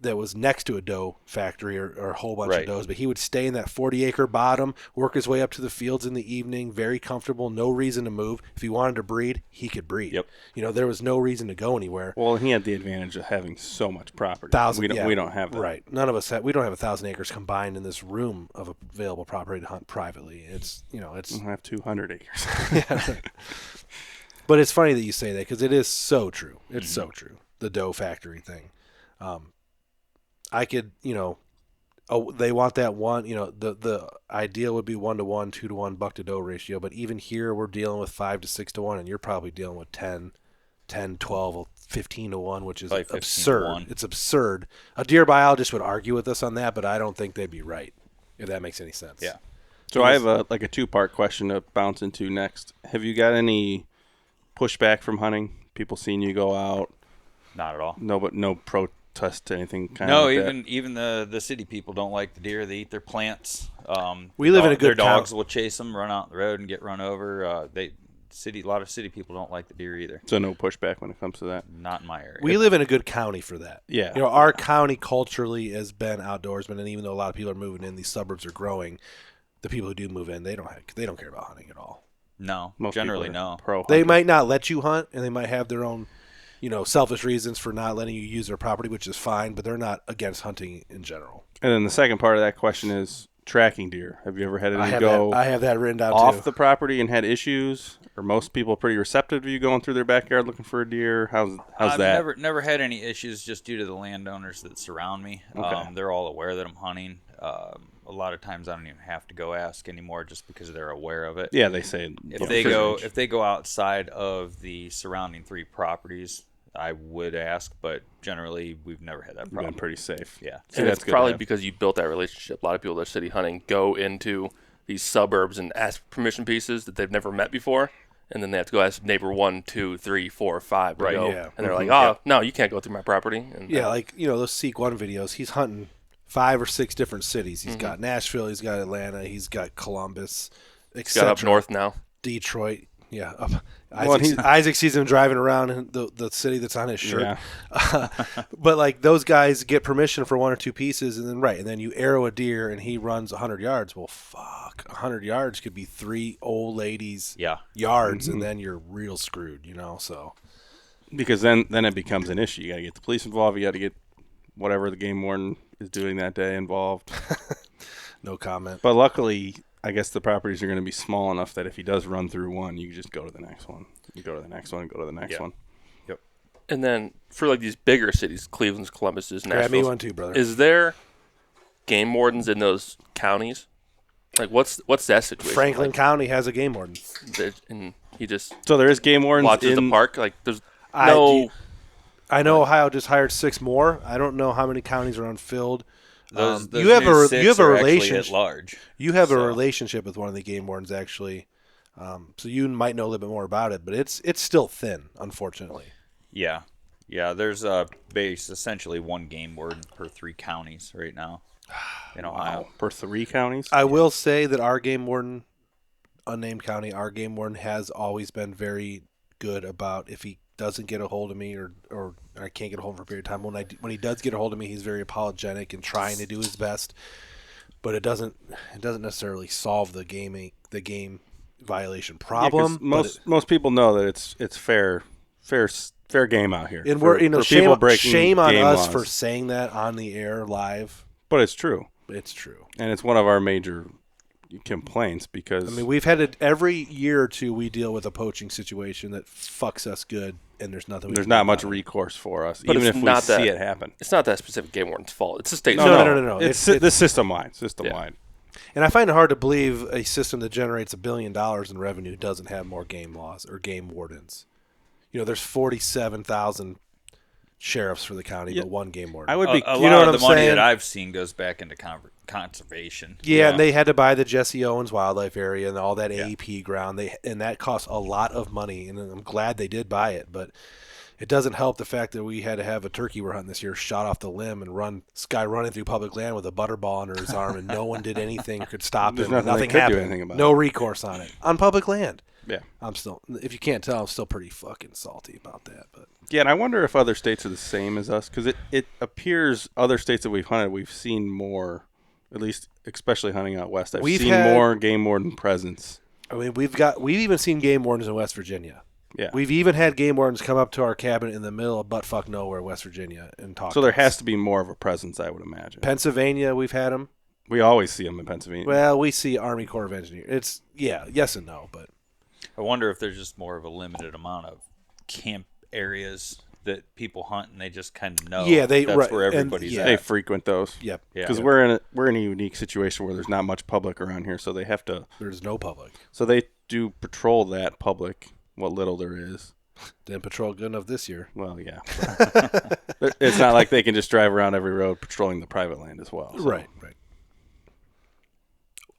that was next to a doe factory or a whole bunch of does, but he would stay in that 40-acre bottom, work his way up to the fields in the evening, very comfortable, no reason to move. If he wanted to breed, he could breed. Yep. There was no reason to go anywhere. Well, he had the advantage of having so much property. We don't have that. Right. None of us we don't have 1,000 acres combined in this room of available property to hunt privately. It's we don't have 200 acres. Yeah. But it's funny that you say that because it is so true. It's so true. The doe factory thing. I could, they want that one, the ideal would be 1-to-1, 2-to-1 buck to doe ratio. But even here, we're dealing with 5 to 6 to 1, and you're probably dealing with 10, 12, 15 to 1, which is absurd. It's absurd. A deer biologist would argue with us on that, but I don't think they'd be right, if that makes any sense. Yeah. So I have a 2-part question to bounce into next. Have you got any pushback from hunting? People seeing you go out? Not at all. No protest to anything kind of like that? Even the city people don't like the deer. They eat their plants. We live in a good Their dogs will chase them, run out the road, and get run over. A lot of city people don't like the deer either. So no pushback when it comes to that? Not in my area. We live in a good county for that. Yeah. Our county culturally has been outdoorsmen, and even though a lot of people are moving in, these suburbs are growing. The people who do move in, they don't care about hunting at all. No, most generally no. They might not let you hunt, and they might have their own, selfish reasons for not letting you use their property, which is fine, but they're not against hunting in general. And then the second part of that question is tracking deer. Have you ever had any I have that written down off too. the property and had issues? Are most people pretty receptive to you going through their backyard looking for a deer? How's that? I've never had any issues just due to the landowners that surround me. Okay. They're all aware that I'm hunting. A lot of times I don't even have to go ask anymore just because they're aware of it. Yeah, they say if they go outside of the surrounding 3 properties, I would ask, but generally we've never had that You've problem. been pretty safe. Yeah. And that's it's good to probably have. because you built that relationship. A lot of people that are city hunting go into these suburbs and ask permission pieces that they've never met before, and then they have to go ask neighbor 1, 2, 3, 4, 5 to Right, go. yeah. And they're like, oh, no, you can't go through my property. And Yeah, like, those Seek 1 videos, he's hunting 5 or 6 different cities. He's got Nashville, he's got Atlanta, he's got Columbus, got up etc. north now. Detroit. Yeah. Well, Isaac sees him driving around in the city that's on his shirt. Yeah. But like those guys get permission for 1 or 2 pieces, and then you arrow a deer and he runs 100 yards. Well, fuck, 100 yards could be 3 old ladies' yards, and then you're real screwed, So Because then it becomes an issue. You got to get the police involved. You got to get whatever the game warden is doing that day involved. no comment. But luckily, I guess the properties are going to be small enough that if he does run through one, you just go to the next one. You go to the next one, go to the next one. Yep. And then for like these bigger cities, Cleveland's, Columbus's, Grab me Nashville's, one too, brother. is there game wardens in those counties? Like what's that situation? Franklin like, County has a game warden. and he just So there is game wardens watches in the park. Like there's I no. know Ohio just hired 6 more. I don't know how many counties are unfilled. Those you have new a six you have a are actually relationship. at large. You have a So- relationship with one of the game wardens, actually, so you might know a little bit more about it. But it's still thin, unfortunately. Yeah. There's essentially 1 game warden per 3 counties right now in Ohio. per 3 counties. I will say that our game warden, unnamed county, our game warden has always been very good about if he doesn't get a hold of me or I can't get a hold of him for a period of time. When he does get a hold of me, he's very apologetic and trying to do his best. But it doesn't necessarily solve the game violation problem. Yeah, 'cause most people know that it's fair game out here. And for people breaking shame on game us laws. for saying that on the air live. But it's true. It's true. And it's one of our major complaints because I mean, we've had it every year or two. We deal with a poaching situation that fucks us good, and there's nothing. there's not much recourse for us, But even it's if we not see that- it happen. It's not that specific game warden's fault. It's the state's No, fault. no. It's It's- the system-wide. And I find it hard to believe a system that generates $1 billion in revenue doesn't have more game laws or game wardens. There's 47,000 sheriffs for the county, but 1 game warden. I would be. A you know lot what of the I'm money saying? that I've seen goes back into conservation. Yeah, and they had to buy the Jesse Owens Wildlife Area and all that AEP ground. And that cost a lot of money, and I'm glad they did buy it. But it doesn't help the fact that we had to have a turkey we're hunting this year shot off the limb and running through public land with a butterball under his arm, and no one did anything or could stop There's him. nothing they Nothing could do happened. anything about no it. recourse on it on public land. Yeah. I'm still, if you can't tell, I'm still pretty fucking salty about that. But Yeah, and I wonder if other states are the same as us because it appears other states that we've hunted, we've seen more, at least especially hunting out west. I've seen more game warden presence. I mean, we've even seen game wardens in West Virginia. Yeah. We've even had game wardens come up to our cabin in the middle of buttfuck nowhere, West Virginia, and talk. So to there us. has to be more of a presence, I would imagine. Pennsylvania, we've had them. We always see them in Pennsylvania. Well, we see Army Corps of Engineers. It's yes and no, but I wonder if there's just more of a limited amount of camp areas that people hunt, and they just kind of know. Yeah, that's where everybody's They at. frequent those. Yep. Yeah. Because we're in a unique situation where there's not much public around here, so they have to. There's no public. So they do patrol that public, what little there is. Didn't patrol good enough this year. Well, yeah. It's not like they can just drive around every road patrolling the private land as well. So. Right.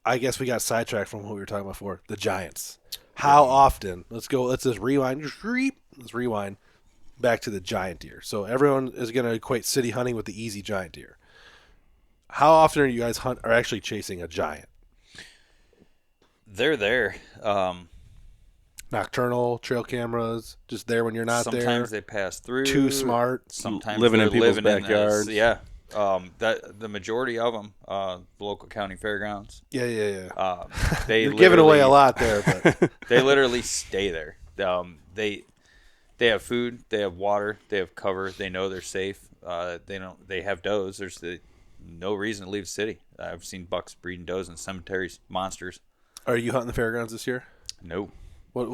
I guess we got sidetracked from what we were talking about before. The Giants. How often? Let's just rewind. Let's rewind back to the giant deer. So everyone is going to equate city hunting with the easy giant deer. How often are you guys are actually chasing a giant? They're there. Nocturnal trail cameras, just there when you're not there. Sometimes they pass through. Too smart. Sometimes Living in they're people's living backyards. Yeah. That the majority of them, the local county fairgrounds. Yeah. They You're giving away a literally- lot there, but They literally stay there. They have food, they have water, they have cover. They know they're safe. They have does. There's no reason to leave the city. I've seen bucks breeding does in cemeteries, monsters. are you hunting the fairgrounds this year? No.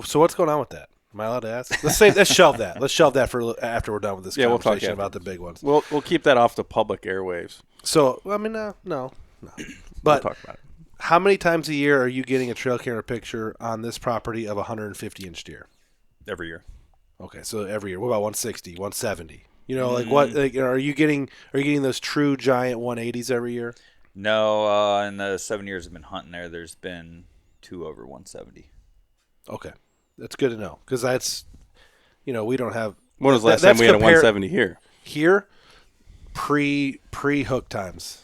So what's going on with that? Am I allowed to ask? Let's shelve that. Let's shelve that for after we're done with this Yeah, we'll talk conversation after. about the big ones. We'll keep that off the public airwaves. So I mean, no. We'll But talk about it. how many times a year are you getting a trail camera picture on this property of a 150-inch deer? Every year. Okay, so every year. What about 160, 170? You know, like what? Like, are you getting those true giant 180s every year? No, in the 7 years I've been hunting there, there's been 2 over 170. Okay, that's good to know because that's, you know, we don't have. When was the last time we had a 170 here? Here, pre hook times.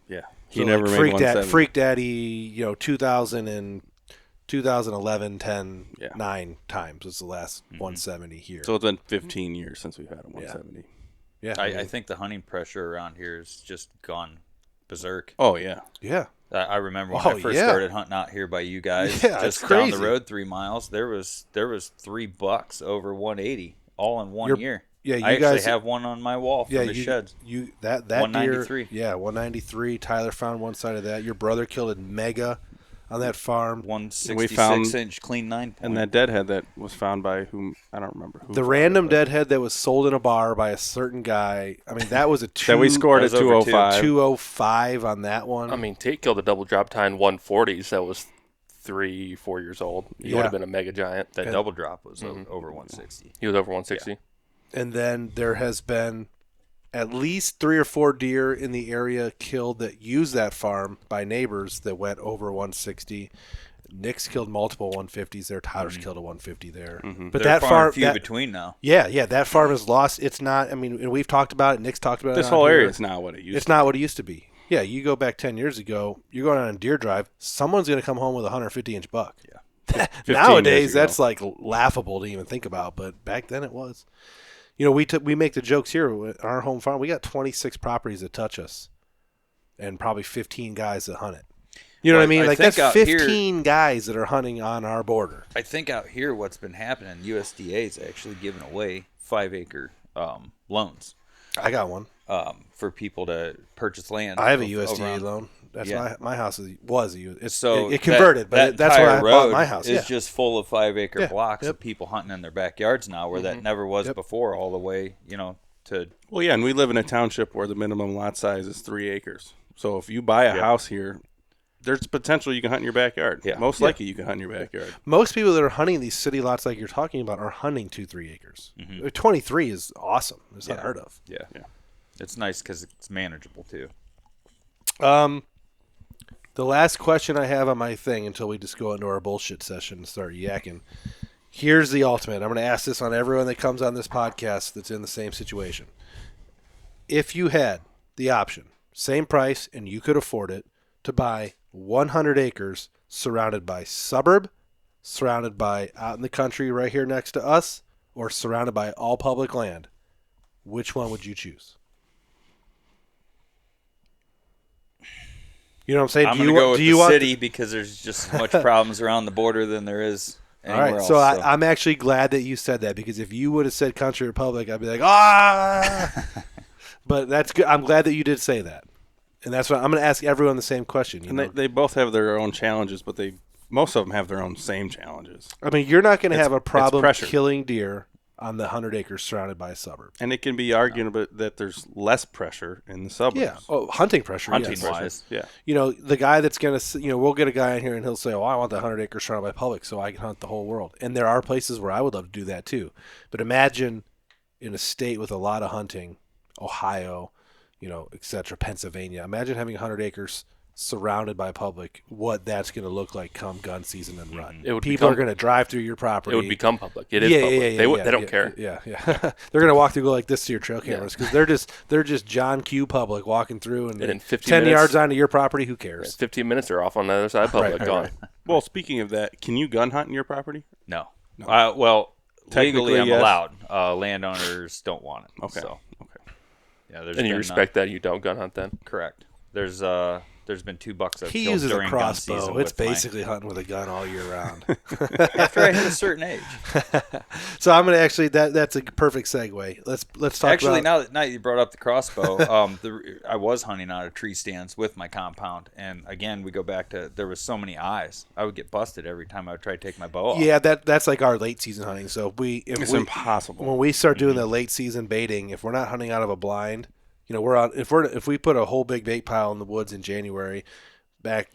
Yeah, So he never like made Freak 170. Freak Daddy, you know, 2000 and 2011, 10, Yeah. 9 times was the last 170 here. So it's been 15 years since we've had a 170. Yeah, I think the hunting pressure around here has just gone berserk. Oh yeah, yeah. I remember when I first started hunting out here by you guys, Yeah, just it's down crazy. the road 3 miles, there was 3 bucks over 180 all in one year. Yeah, you I guys actually have one on my wall from the sheds. That 193. deer, yeah, 193. Tyler found one side of that. Your brother killed a mega on that farm. 166-inch clean 9 point. and that deadhead that was found by whom I don't remember who. The random deadhead that was sold in a bar by a certain guy. I mean, that was a that we scored at That was over 205. 205 on that one. I mean, Tate killed a double drop tine 140s that was 3-4 years old. He would have been a mega giant. That double drop was over 160. He was over 160. And then there has been at least 3 or 4 deer in the area killed that use that farm by neighbors that went over 160. Nick's killed multiple 150s there. Tyler's killed a 150 there. But They're that far farm, and few between now. yeah, that farm is lost. It's not. I mean, and we've talked about it. Nick's talked about it. This on whole here. area is not what it used. It's not what it used to be. Yeah, you go back 10 years ago. You're going on a deer drive. Someone's going to come home with a 150-inch buck. Yeah. 15 Nowadays, years ago. that's like laughable to even think about. But back then, it was. You know, we make the jokes here at our home farm. We got 26 properties that touch us, and probably 15 guys that hunt it. You know what I mean? Like that's 15 guys that are hunting on our border. I think out here what's been happening, USDA is actually giving away 5-acre loans I got one. for people to purchase land. I have a over USDA on- loan. That's Yeah. my house was a it's So it converted, that but that's where I entire bought road my house. is Yeah. just full of 5-acre Yeah. blocks Yep. of people hunting in their backyards now, where that never was before. All the way, to Well, yeah, and we live in a township where the minimum lot size is 3 acres. So if you buy a house here, there's potential you can hunt in your backyard. Yeah. Most likely you can hunt in your backyard. Most people that are hunting these city lots like you're talking about are hunting 2-3 acres. 23 is awesome. It's unheard of. yeah, it's nice because it's manageable too. The last question I have on my thing until we just go into our bullshit session and start yakking. Here's the ultimate. I'm going to ask this on everyone that comes on this podcast that's in the same situation. If you had the option, same price, and you could afford it, to buy 100 acres surrounded by suburb, surrounded by out in the country right here next to us, or surrounded by all public land, which one would you choose? You know what I'm saying? I'm going to go with the city because there's just as much problems around the border than there is anywhere all right, else. so I'm actually glad that you said that, because if you would have said Country Republic, I'd be like, ah. But that's good. I'm glad that you did say that, and that's what I'm going to ask everyone the same question. And they both have their own challenges, but most of them have their own same challenges. I mean, you're not going to have a problem pressure. killing deer on the 100 acres surrounded by a suburb. And it can be argued that there's less pressure in the suburbs. Yeah. Oh, hunting pressure. Hunting yes. wise, Yeah. You know, the guy that's going to, we'll get a guy in here and he'll say, oh, I want the 100 acres surrounded by public so I can hunt the whole world. And there are places where I would love to do that too. But imagine in a state with a lot of hunting, Ohio, et cetera, Pennsylvania. Imagine having 100 acres surrounded by public, what that's going to look like come gun season and run. People are going to drive through your property. It would become public. It is public. They don't care. Yeah. They're going to walk through, go like this to your trail cameras, because they're just John Q. public walking through, and in 15 10 minutes, yards onto your property, who cares? 15 minutes they're off on the other side public. Gone. Right. Well, speaking of that, can you gun hunt in your property? no. Well, legally I'm yes. allowed. Landowners don't want it. Okay. So, Okay. yeah, there's And you been, respect that you don't gun hunt then? correct. There's been 2 bucks I've He killed uses a during gun season. crossbow. It's with basically hunting with a gun all year round. after I hit a certain age. So I'm going to actually that's a perfect segue. Let's talk Actually, about. now that you brought up the crossbow, I was hunting out of tree stands with my compound, and again we go back to there was so many eyes. I would get busted every time I would try to take my bow off. Yeah, that's like our late season hunting. So It's impossible. When we start doing the late season baiting, if we're not hunting out of a blind, if we put a whole big bait pile in the woods in January, back,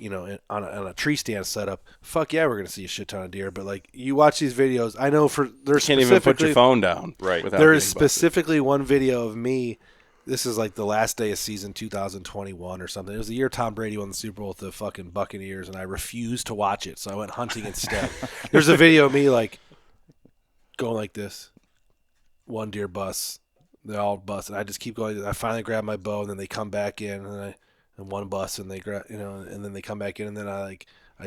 on a tree stand setup, fuck yeah, we're gonna see a shit ton of deer. But like you watch these videos, I know there's You can't even put your phone down. Right. without there is getting busted. specifically one video of me. This is like the last day of season 2021 or something. It was the year Tom Brady won the Super Bowl with the fucking Buccaneers, and I refused to watch it, so I went hunting instead. There's a video of me like going like this. One deer busts. They all bust, and I just keep going. I finally grab my bow, and then they come back in, and one busts, and they grab, and then they come back in, and then I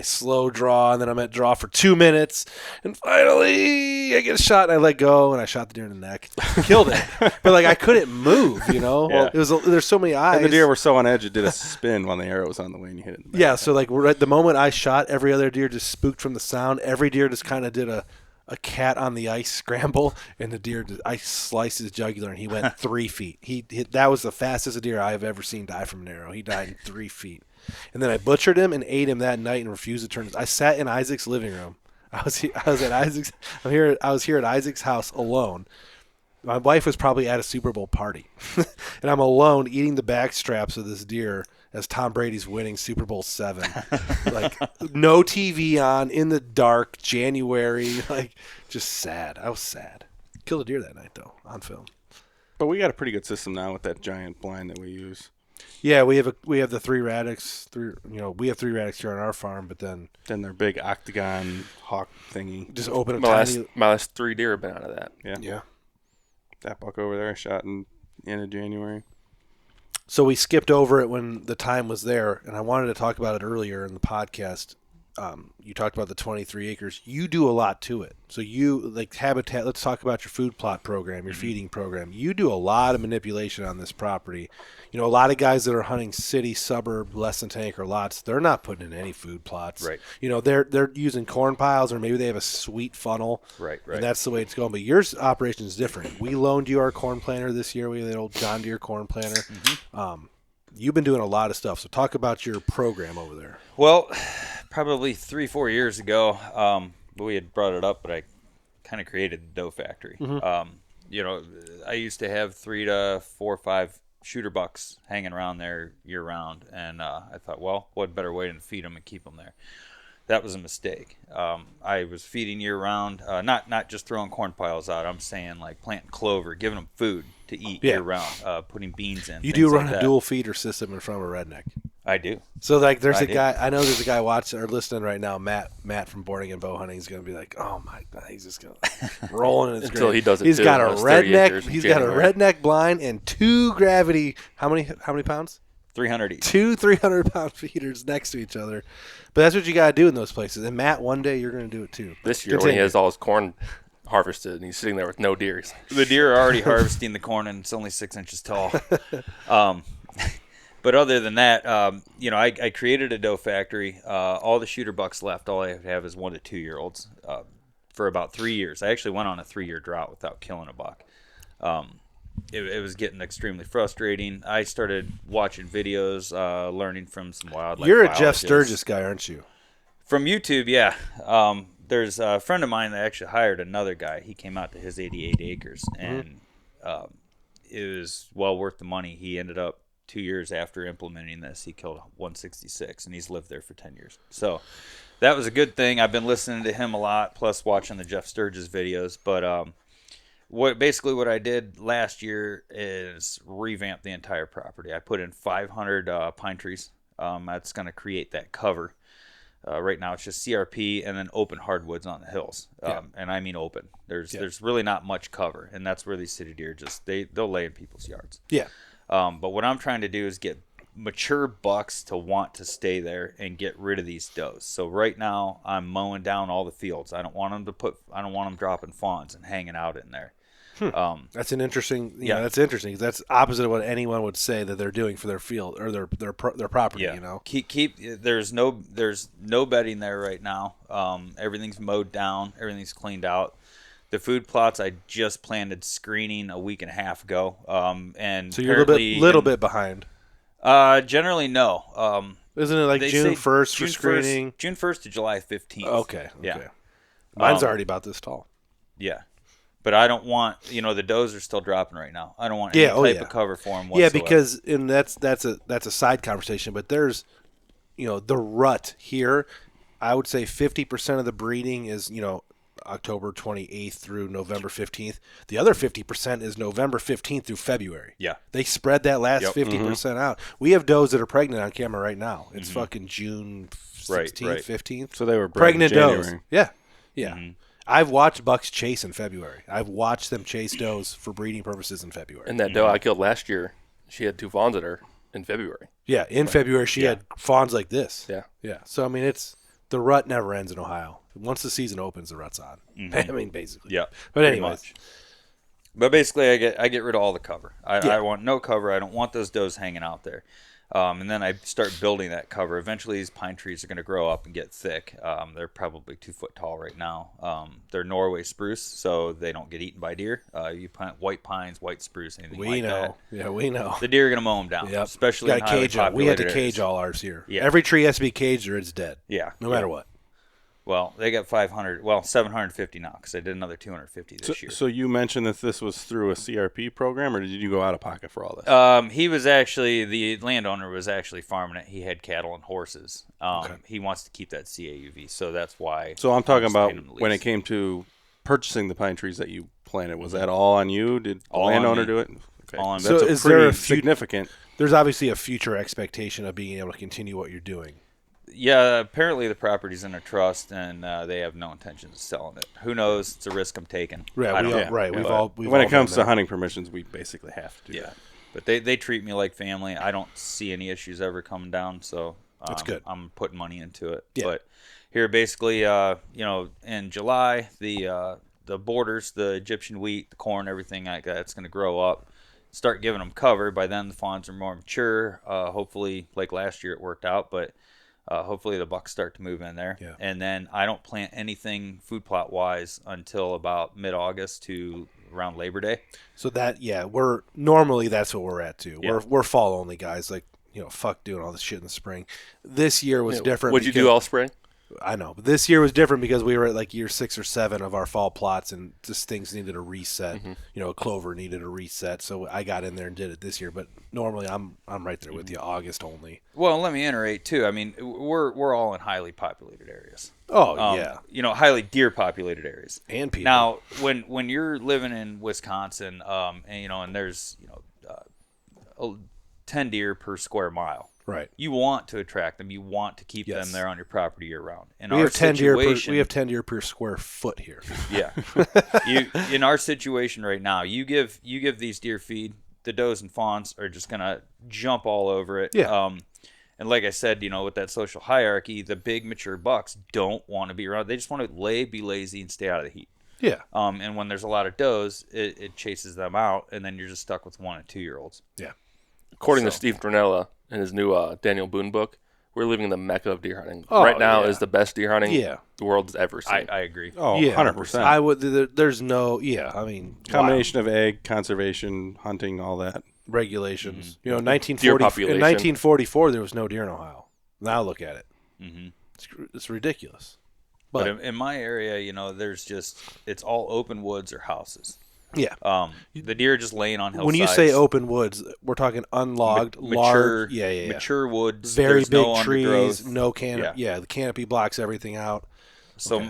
slow draw, and then I'm at draw for 2 minutes, and finally I get a shot, and I let go, and I shot the deer in the neck, killed it. But like I couldn't move, Yeah. It was there's so many eyes. And the deer were so on edge, it did a spin when the arrow was on the way, and you hit it in the back. Yeah, so like at the moment I shot, every other deer just spooked from the sound. Every deer just kind of did a cat on the ice scramble, and the deer I sliced his jugular, and he went 3 feet. That was the fastest a deer I've ever seen die from an arrow. He died in 3 feet. And then I butchered him and ate him that night and refused to turn his. I sat in Isaac's living room. I was at Isaac's. I was here at Isaac's house alone. My wife was probably at a Super Bowl party, and I'm alone eating the back straps of this deer as Tom Brady's winning Super Bowl 7. Like no TV on, in the dark, January, like just sad. I was sad. Killed a deer that night though, on film. But we got a pretty good system now with that giant blind that we use. Yeah, we have the 3 Radix. We have 3 Radix here on our farm, but then Their big octagon hawk thingy. just open a My tiny. last 3 deer have been out of that. Yeah. That buck over there I shot in the end of January. So we skipped over it when the time was there, and I wanted to talk about it earlier in the podcast. You talked about the 23 acres. You do a lot to it. So you, like Habitat, let's talk about your food plot program, your feeding program. You do a lot of manipulation on this property. A lot of guys that are hunting city, suburb, less than 10 acre lots, they're not putting in any food plots. Right. They're using corn piles, or maybe they have a sweet funnel. Right. And that's the way it's going. But your operation is different. We loaned you our corn planter this year. We have that old John Deere corn planter. Mm-hmm. You've been doing a lot of stuff. So talk about your program over there. Well, probably 3-4 years ago, we had brought it up, but I kind of created the dough factory. Mm-hmm. I used to have 3 to 4 or 5 shooter bucks hanging around there year round, and I thought, well, what better way than to feed them and keep them there? That was a mistake. I was feeding year round, not just throwing corn piles out. I'm saying like planting clover, giving them food to eat year round, putting beans in. You do run a dual feeder system in front of a redneck. I do. So like, there's a guy. I know there's a guy watching or listening right now. Matt from Boarding and Bow Hunting is going to be like, "Oh my god," he's just going to rolling in his Until grave. he does it. He's too. got a Those 30 redneck. acres in He's got a January. redneck blind and 2 gravity. How many pounds? 300 each. 2 300-pound feeders next to each other. But that's what you got to do in those places. And Matt, one day you're going to do it too. This year, when he Continue. has all his corn harvested and he's sitting there with no deer. The deer are already harvesting the corn, and it's only 6 inches tall. But other than that, I created a doe factory. All the shooter bucks left. All I have is 1 to 2 year olds for about 3 years. I actually went on a 3-year drought without killing a buck. It was getting extremely frustrating. I started watching videos, learning from some wildlife. You're a Jeff biologists. Sturgis guy, aren't you? From YouTube, yeah. There's a friend of mine that actually hired another guy. He came out to his 88 acres, and it was well worth the money. He ended up 2 years after implementing this, he killed 166, and he's lived there for 10 years. So that was a good thing. I've been listening to him a lot, plus watching the Jeff Sturgis videos. But what I did last year is revamp the entire property. I put in 500 pine trees. That's going to create that cover. Right now it's just CRP and then open hardwoods on the hills. And I mean open. There's really not much cover, and that's where these city deer they'll lay in people's yards. Yeah. But what I'm trying to do is get mature bucks to want to stay there and get rid of these does. So right now I'm mowing down all the fields. I don't want them dropping fawns and hanging out in there. That's an interesting. Yeah, that's interesting. That's opposite of what anyone would say that they're doing for their field or their property. Yeah. You know, keep. There's no bedding there right now. Everything's mowed down. Everything's cleaned out. The food plots I just planted screening a week and a half ago. And so you're a little bit behind. Generally, no. Isn't it like June 1st for screening? June 1st to July 15th. Okay. Yeah. Mine's already about this tall. Yeah. But I don't want, the does are still dropping right now. I don't want any type of cover for them whatsoever. Yeah, because and that's a side conversation. But there's the rut here, I would say 50% of the breeding is, October 28th through November 15th. The other 50% is November 15th through February. Yeah. They spread that last 50% out. We have does that are pregnant on camera right now. It's fucking June 16th, 15th. So they were pregnant in does. January. Yeah. Yeah. I've watched bucks chase in February. I've watched them chase does for breeding purposes in February. And that doe I killed last year, she had 2 fawns at her in February. Yeah, in February she had fawns like this. Yeah. Yeah. So, I mean, the rut never ends in Ohio. Once the season opens, the rut's on. I mean, basically. Yeah. But anyways. But basically, I get rid of all the cover. I want no cover. I don't want those does hanging out there. And then I start building that cover. Eventually, these pine trees are going to grow up and get thick. They're probably 2 foot tall right now. They're Norway spruce, so they don't get eaten by deer. You plant white pines, white spruce, anything like that. Yeah, we know. The deer are going to mow them down, especially in highly populated We had to areas. cage all ours here. Yeah. Every tree has to be caged or it's dead. Yeah. No matter what. Well, they got 750 now because I did another 250 this year. So you mentioned that this was through a CRP program, or did you go out of pocket for all this? He was actually, the landowner was actually farming it. He had cattle and horses. He wants to keep that CAUV, so that's why. So I'm talking about paying him the when it lease. came to purchasing the pine trees that you planted. Was that all on you? Did the All on landowner me. do it? Okay. All on me. That's So a is there pretty a significant. There's obviously a future expectation of being able to continue what you're doing. Yeah, apparently the property's in a trust, and they have no intention of selling it. Who knows? It's a risk I'm taking. Right, I don't know. We've when all it comes done to hunting permissions, we basically have to do that. But they treat me like family. I don't see any issues ever coming down, so That's good. I'm putting money into it. Yeah. But here, basically, in July, the borders, the Egyptian wheat, the corn, everything like that's going to grow up. Start giving them cover. By then, the fawns are more mature. Hopefully, like last year, it worked out, but hopefully the bucks start to move in there. Yeah. And then I don't plant anything food plot wise until about mid-August to around Labor Day. So that's what we're at too. Yeah. We're fall only guys. Like, fuck doing all this shit in the spring. This year was different. What'd you do all spring? I know, but this year was different because we were at like year 6 or 7 of our fall plots, and just things needed a reset. Clover needed a reset, so I got in there and did it this year. But normally, I'm right there with you. August only. Well, let me iterate too. I mean, we're all in highly populated areas. Oh yeah, highly deer populated areas. and people. Now, when you're living in Wisconsin, and there's 10 deer per square mile. Right. You want to attract them. You want to keep Yes. them there on your property year round. In We our have 10 deer. situation, We have 10 deer per square foot here. Yeah. In our situation right now, you give these deer feed, the does and fawns are just gonna jump all over it. Yeah. And like I said, with that social hierarchy, the big mature bucks don't want to be around. They just want to be lazy, and stay out of the heat. Yeah. And when there's a lot of does, it chases them out, and then you're just stuck with 1 and 2 year olds. Yeah. According to Steve Dronella in his new Daniel Boone book, we're living in the mecca of deer hunting. Oh, right now yeah. is the best deer hunting Yeah. the world's ever seen. I agree. Oh, Yeah. 100%. I would. There's no. Yeah. I mean, Combination of ag, conservation, hunting, all that. regulations. Deer 1940. In population. 1944, there was no deer in Ohio. Now look at it. Mm-hmm. It's ridiculous. But in my area, it's all open woods or houses. Yeah. The deer are just laying on hillsides. When you say open woods, we're talking unlogged, large, mature woods. very There's big no trees, undergrowth. no canopy. Yeah, the canopy blocks everything out. So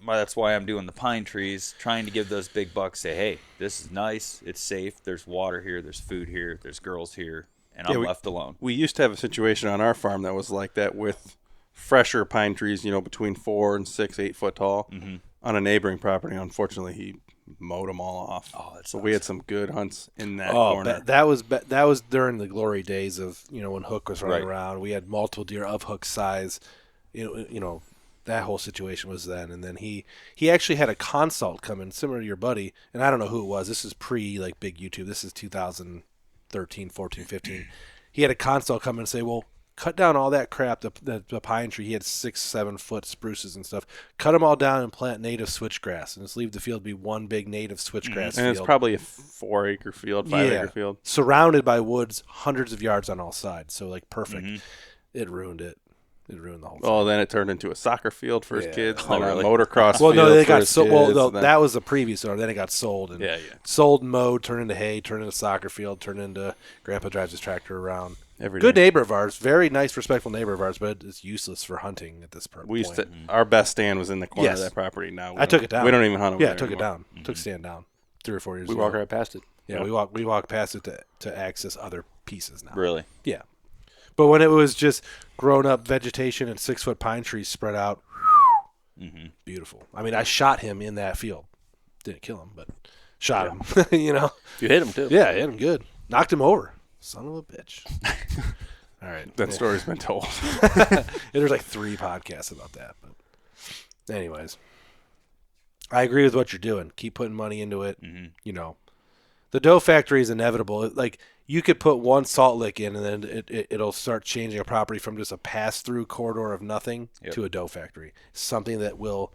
that's why I'm doing the pine trees, trying to give those big bucks, say, hey, this is nice, it's safe, there's water here, there's food here, there's girls here, and I'm left alone. We used to have a situation on our farm that was like that with fresher pine trees, between 4 and 6, 8 foot tall. Mm-hmm. On a neighboring property, unfortunately, he mowed them all off. Oh, that's so we had some good hunts in that Oh, corner. that was during the glory days of when Hook was running Right. around. We had multiple deer of Hook size. That whole situation was then. And then he actually had a consult come in, similar to your buddy, and I don't know who it was. This is pre big YouTube. This is 2013, 14, 15. He had a consult come in and say, well, cut down all that crap, the pine tree. He had 6-7 foot spruces and stuff. Cut them all down and plant native switchgrass, and just leave the field be one big native switchgrass and field. it's probably a 4-acre field, 5-acre field. Surrounded by woods, hundreds of yards on all sides. So perfect. Mm-hmm. It ruined it. It ruined the whole thing. Oh, then it turned into a soccer field for his kids, Oh, then really? a motocross Well, field no, they for got his sold. kids. Well, no, and then- that was the previous owner. Then it got sold and Yeah. sold and mowed, turned into hay, turned into soccer field, turned into Grandpa drives his tractor around. Every Good day. neighbor of ours, very nice, respectful neighbor of ours, but it's useless for hunting at this point. We used to. Our best stand was in the corner Yes. of that property. Now I took it down. We don't even hunt over Yeah, there I took it anymore. down. Took stand down 3 or 4 years We ago. walk right past it. Yeah, we walk past it to access other pieces now. Really? Yeah. But when it was just grown up vegetation and 6-foot pine trees spread out, beautiful. I mean, I shot him in that field. Didn't kill him, but shot him. You know? You hit him too. Yeah, I hit him good. Knocked him over. Son of a bitch. All right. That story's been told. There's like 3 podcasts about that. But anyways, I agree with what you're doing. Keep putting money into it. You know, the dough factory is inevitable. Like, you could put one salt lick in, and then it'll start changing a property from just a pass-through corridor of nothing to a dough factory. Something that will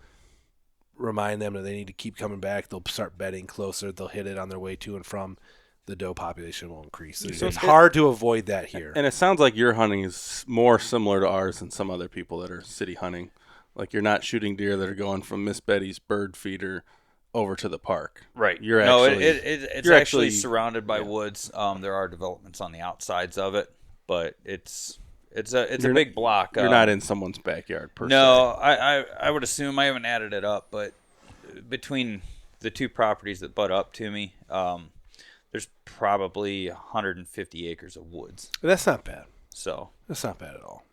remind them that they need to keep coming back. They'll start bedding closer. They'll hit it on their way to and from. The doe population will increase. It's hard to avoid that here. And it sounds like your hunting is more similar to ours than some other people that are city hunting. Like, you're not shooting deer that are going from Miss Betty's bird feeder over to the park. Right. You're no, actually, it's you're actually surrounded by woods. There are developments on the outsides of it, but it's a big block. You're not in someone's backyard per se. No, I would assume, I haven't added it up, but between the 2 properties that butt up to me, there's probably 150 acres of woods. That's not bad. So That's not bad at all.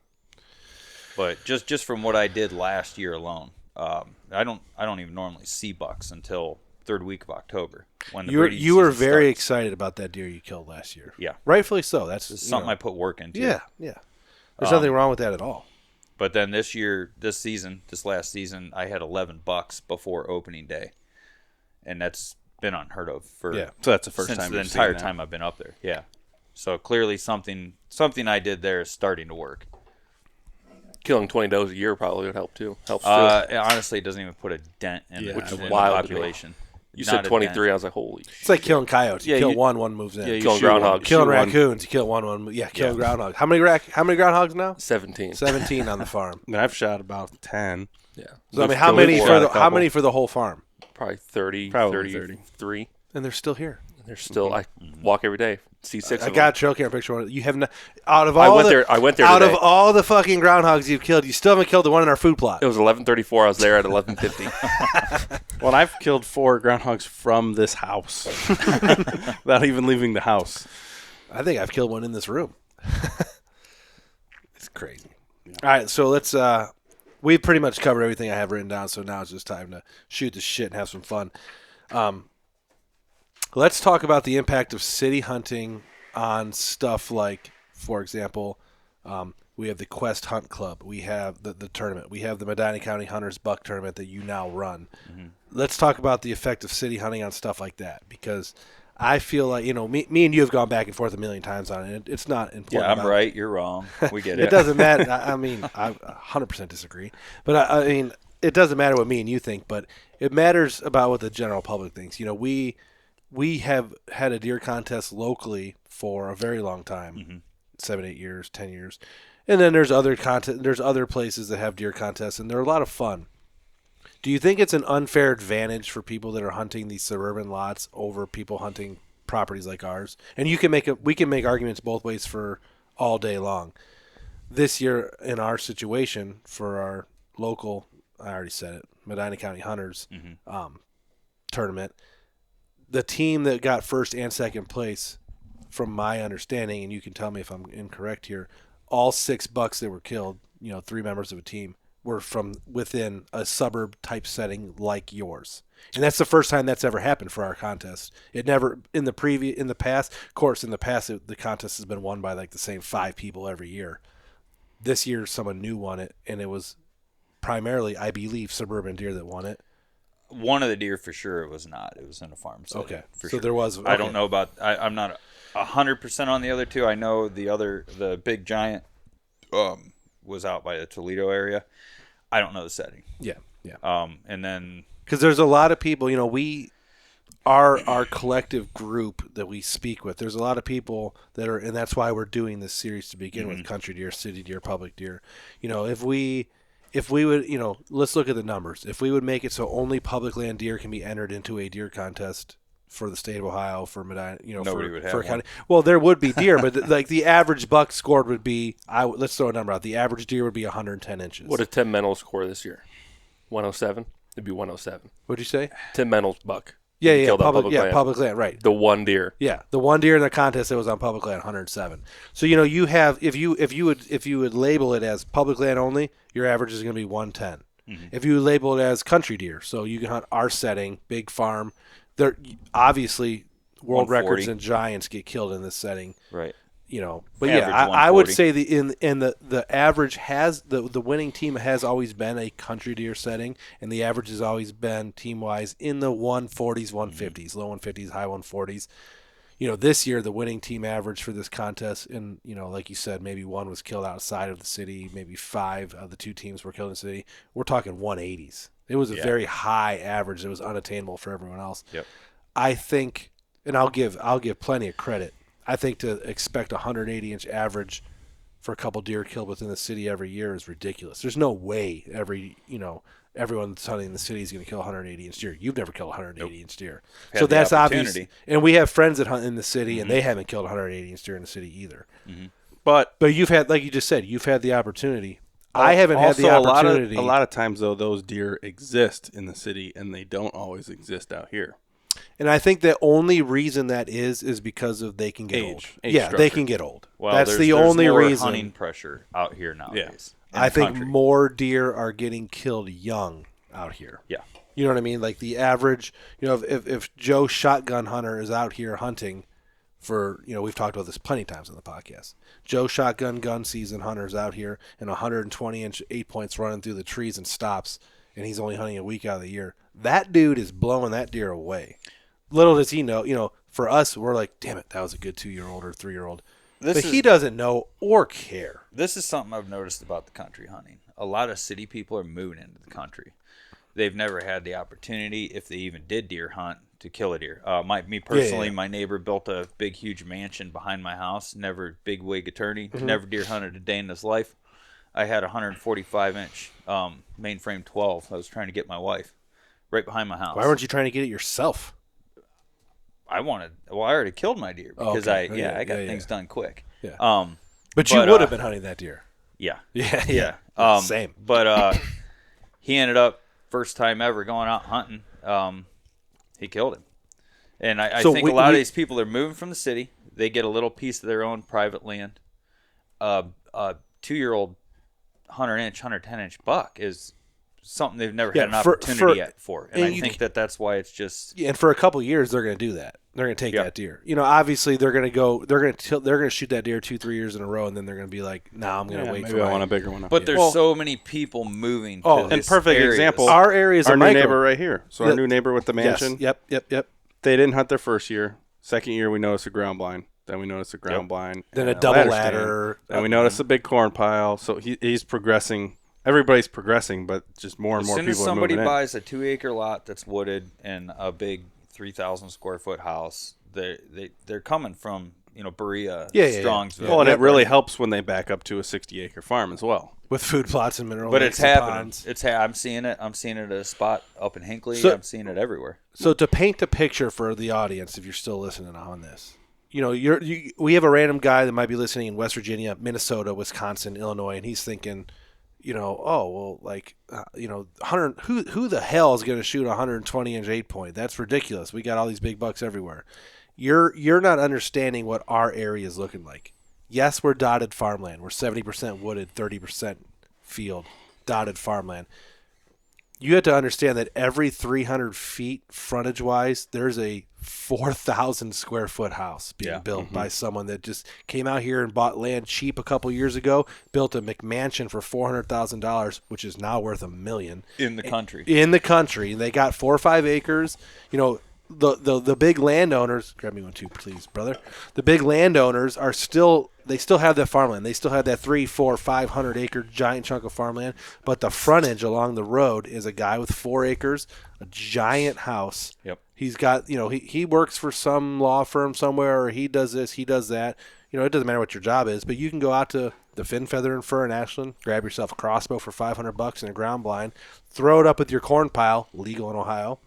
But just from what I did last year alone, I don't even normally see bucks until 3rd week of October when the breeding You were season very starts. excited about that deer you killed last year. Yeah, rightfully so. That's something I put work into. Yeah. There's nothing wrong with that at all. But then this last season, I had 11 bucks before opening day, and that's been unheard of for So that's the first since time the you've seen entire that. time I've been up there. Yeah, so clearly something I did there is starting to work. Killing 20 does a year probably would help too. Helps too. Honestly, it doesn't even put a dent in, Which is in the wild to me. population. You Not said a 23. dent. I was like, holy. It's like killing coyotes. You Yeah, kill you- one moves in. Yeah, you Killing shoot one- groundhogs. Killing shoot one- raccoons. You kill one. Yeah, killing groundhogs. How many groundhogs now? 17. 17 on the farm. And I've shot about 10. Yeah. So I mean, We've how killed many four. for Got a the couple. for the whole farm? Probably 30, Probably 33. And they're still here. They're still. I walk every day. See 6 I of got a them. trail camera picture. You have not out of I all went the, there. I went there out today. of all the fucking groundhogs you've killed, you still haven't killed the one in our food plot. It was 11:34. I was there at 11:50. Well, I've killed 4 groundhogs from this house without even leaving the house. I think I've killed one in this room. It's crazy. All right, so let's. We've pretty much covered everything I have written down, so now it's just time to shoot the shit and have some fun. Let's talk about the impact of city hunting on stuff like, for example, we have the Quest Hunt Club. We have the tournament. We have the Medina County Hunters Buck Tournament that you now run. Let's talk about the effect of city hunting on stuff like that, because I feel like, me and you have gone back and forth a million times on it. It's not important. Yeah, I'm right. You're wrong. We get it. It doesn't matter. I mean, I 100% disagree. But I mean, it doesn't matter what me and you think, but it matters about what the general public thinks. We have had a deer contest locally for a very long time, 7, 8 years, 10 years. And then there's other places that have deer contests, and they're a lot of fun. Do you think it's an unfair advantage for people that are hunting these suburban lots over people hunting properties like ours? And we can make arguments both ways for all day long. This year, in our situation, for our local, I already said it, Medina County Hunters tournament, the team that got first and second place, from my understanding, and you can tell me if I'm incorrect here, all 6 bucks that were killed, 3 members of a team, were from within a suburb type setting like yours. And that's the first time that's ever happened for our contest. It never in the past, of course, the contest has been won by like the same 5 people every year. This year someone new won it, and it was primarily, I believe, suburban deer that won it. One of the deer for sure it was not. It was in a farm setting. Okay. For So sure. there was I don't know about I'm not 100% on the other 2. I know the big giant was out by the Toledo area. I don't know the setting. Yeah. And then Because there's a lot of people, our collective group that we speak with, there's a lot of people that are, and that's why we're doing this series to begin with, country deer, city deer, public deer. If we would, let's look at the numbers. If we would make it so only public land deer can be entered into a deer contest for the state of Ohio, for Medina, Nobody for, would have for a one. county. Well, there would be deer, but like the average buck scored would be, let's throw a number out. The average deer would be 110 inches. What did Tim Mental score this year? 107? It'd be 107. What'd you say? Tim Mental's buck. Yeah, He yeah, killed on public land, right. The one deer. Yeah, the one deer in the contest that was on public land, 107. So you have if you would label it as public land only, your average is going to be 110. Mm-hmm. If you label it as country deer, so you can hunt our setting, big farm, there obviously world 140. records and giants get killed in this setting. Right. But Average yeah, I would 140. say the average has the winning team has always been a country deer setting, and the average has always been team wise in the 140s, 150s, low 150s, high 140s. This year the winning team average for this contest, and like you said, maybe one was killed outside of the city, maybe 5 of the 2 teams were killed in the city. We're talking 180s. It was a very high average that was unattainable for everyone else. Yep. I think, and I'll give plenty of credit. I think to expect a 180-inch average for a couple deer killed within the city every year is ridiculous. There's no way everyone that's hunting in the city is going to kill a 180-inch deer. You've never killed a 180-inch deer. Had So the that's obvious. opportunity. And we have friends that hunt in the city, and they haven't killed a 180-inch deer in the city either. Mm-hmm. But you've had, like you just said, you've had the opportunity. I haven't had the also, opportunity. A lot of times, though, those deer exist in the city, and they don't always exist out here. And I think the only reason that is because of they can get old. Age Yeah, they structure. can get old. Well, That's the there's only more reason. hunting pressure out here nowadays. in I the think country. more deer are getting killed young out here. Yeah. You know what I mean? Like the average, if Joe Shotgun Hunter is out here hunting for, we've talked about this plenty of times on the podcast. Joe Shotgun Gun Season Hunter is out here and 120-inch 8-points running through the trees and stops, and he's only hunting a week out of the year. That dude is blowing that deer away. Little does he know, for us, we're like, damn it, that was a good 2-year-old or 3-year-old. But he doesn't know or care. This is something I've noticed about the country hunting. A lot of city people are moving into the country. They've never had the opportunity, if they even did deer hunt, to kill a deer. Me personally, my neighbor built a big, huge mansion behind my house. Never big wig attorney. Never deer hunted a day in his life. I had a 145-inch mainframe 12. I was trying to get my wife right behind my house. Why weren't you trying to get it yourself? I already killed my deer because I got things done quick. Yeah. But you would have been hunting that deer. Yeah. Yeah. Same. But he ended up, first time ever going out hunting, he killed him. And I think a lot of these people are moving from the city. They get a little piece of their own private land. A 2-year-old 100-inch, 110-inch buck is something they've never had an opportunity yet for. And I think that's why it's just... Yeah, and for a couple of years, they're going to do that. They're going to take that deer. Obviously, they're going to shoot that deer 2-3 years in a row, and then they're going to be like, "No, I'm going to wait for I want a bigger one." But there's so many people moving. To and perfect areas. example. Our area is our a new micro. neighbor right here. So our new neighbor with the mansion. Yes. Yep. They didn't hunt their first year. Second year, we noticed a ground blind. Then we noticed a ground blind. Then and a double stand. ladder. Then we noticed a big corn pile. So he's progressing. Everybody's progressing, but just more and more people are moving in. As soon as somebody buys a 2-acre lot that's wooded and a big 3,000 square foot house, they're coming from Berea, Strongsville. Well, and it really helps when they back up to a 60-acre farm as well, with food plots and mineral. But lakes it's and happening. ponds. I'm seeing it. I'm seeing it at a spot up in Hinckley. So- I'm seeing it everywhere. So to paint the picture for the audience, if you're still listening on this, we have a random guy that might be listening in West Virginia, Minnesota, Wisconsin, Illinois, and he's thinking, 100. Who the hell is going to shoot a 120-inch 8-point? That's ridiculous. We got all these big bucks everywhere. You're not understanding what our area is looking like. Yes, we're dotted farmland. We're 70% wooded, 30% field, dotted farmland. You have to understand that every 300 feet frontage-wise, there's a 4,000 square foot house being built by someone that just came out here and bought land cheap a couple years ago, built a McMansion for $400,000, which is now worth $1 million. In the country. In the country. They got 4 or 5 acres. The big landowners, grab me one too, please, brother. The big landowners still have that farmland. They still have that 300, 400, 500 acre giant chunk of farmland. But the frontage along the road is a guy with 4 acres, a giant house. Yep. He's got, he works for some law firm somewhere, or he does this, he does that. It doesn't matter what your job is, but you can go out to the Fin, Feather, and Fur in Ashland, grab yourself a crossbow for $500 and a ground blind, throw it up with your corn pile, legal in Ohio.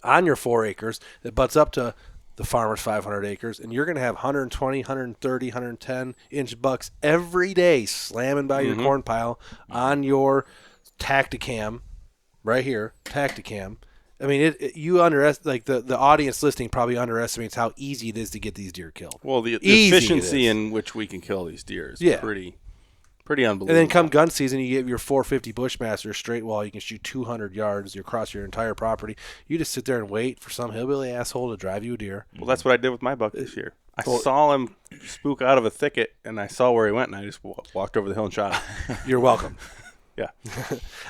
on your 4 acres that butts up to the farmer's 500 acres, and you're going to have 120, 130, 110-inch bucks every day slamming by your corn pile on your Tacticam, right here, Tacticam. I mean, the audience listening probably underestimates how easy it is to get these deer killed. Well, the efficiency in which we can kill these deer is pretty unbelievable. And then come gun season, you get your 450 Bushmaster straight wall. You can shoot 200 yards across your entire property. You just sit there and wait for some hillbilly asshole to drive you a deer. Well, that's what I did with my buck this year. I saw him spook out of a thicket, and I saw where he went, and I just walked over the hill and shot him. You're welcome. Yeah.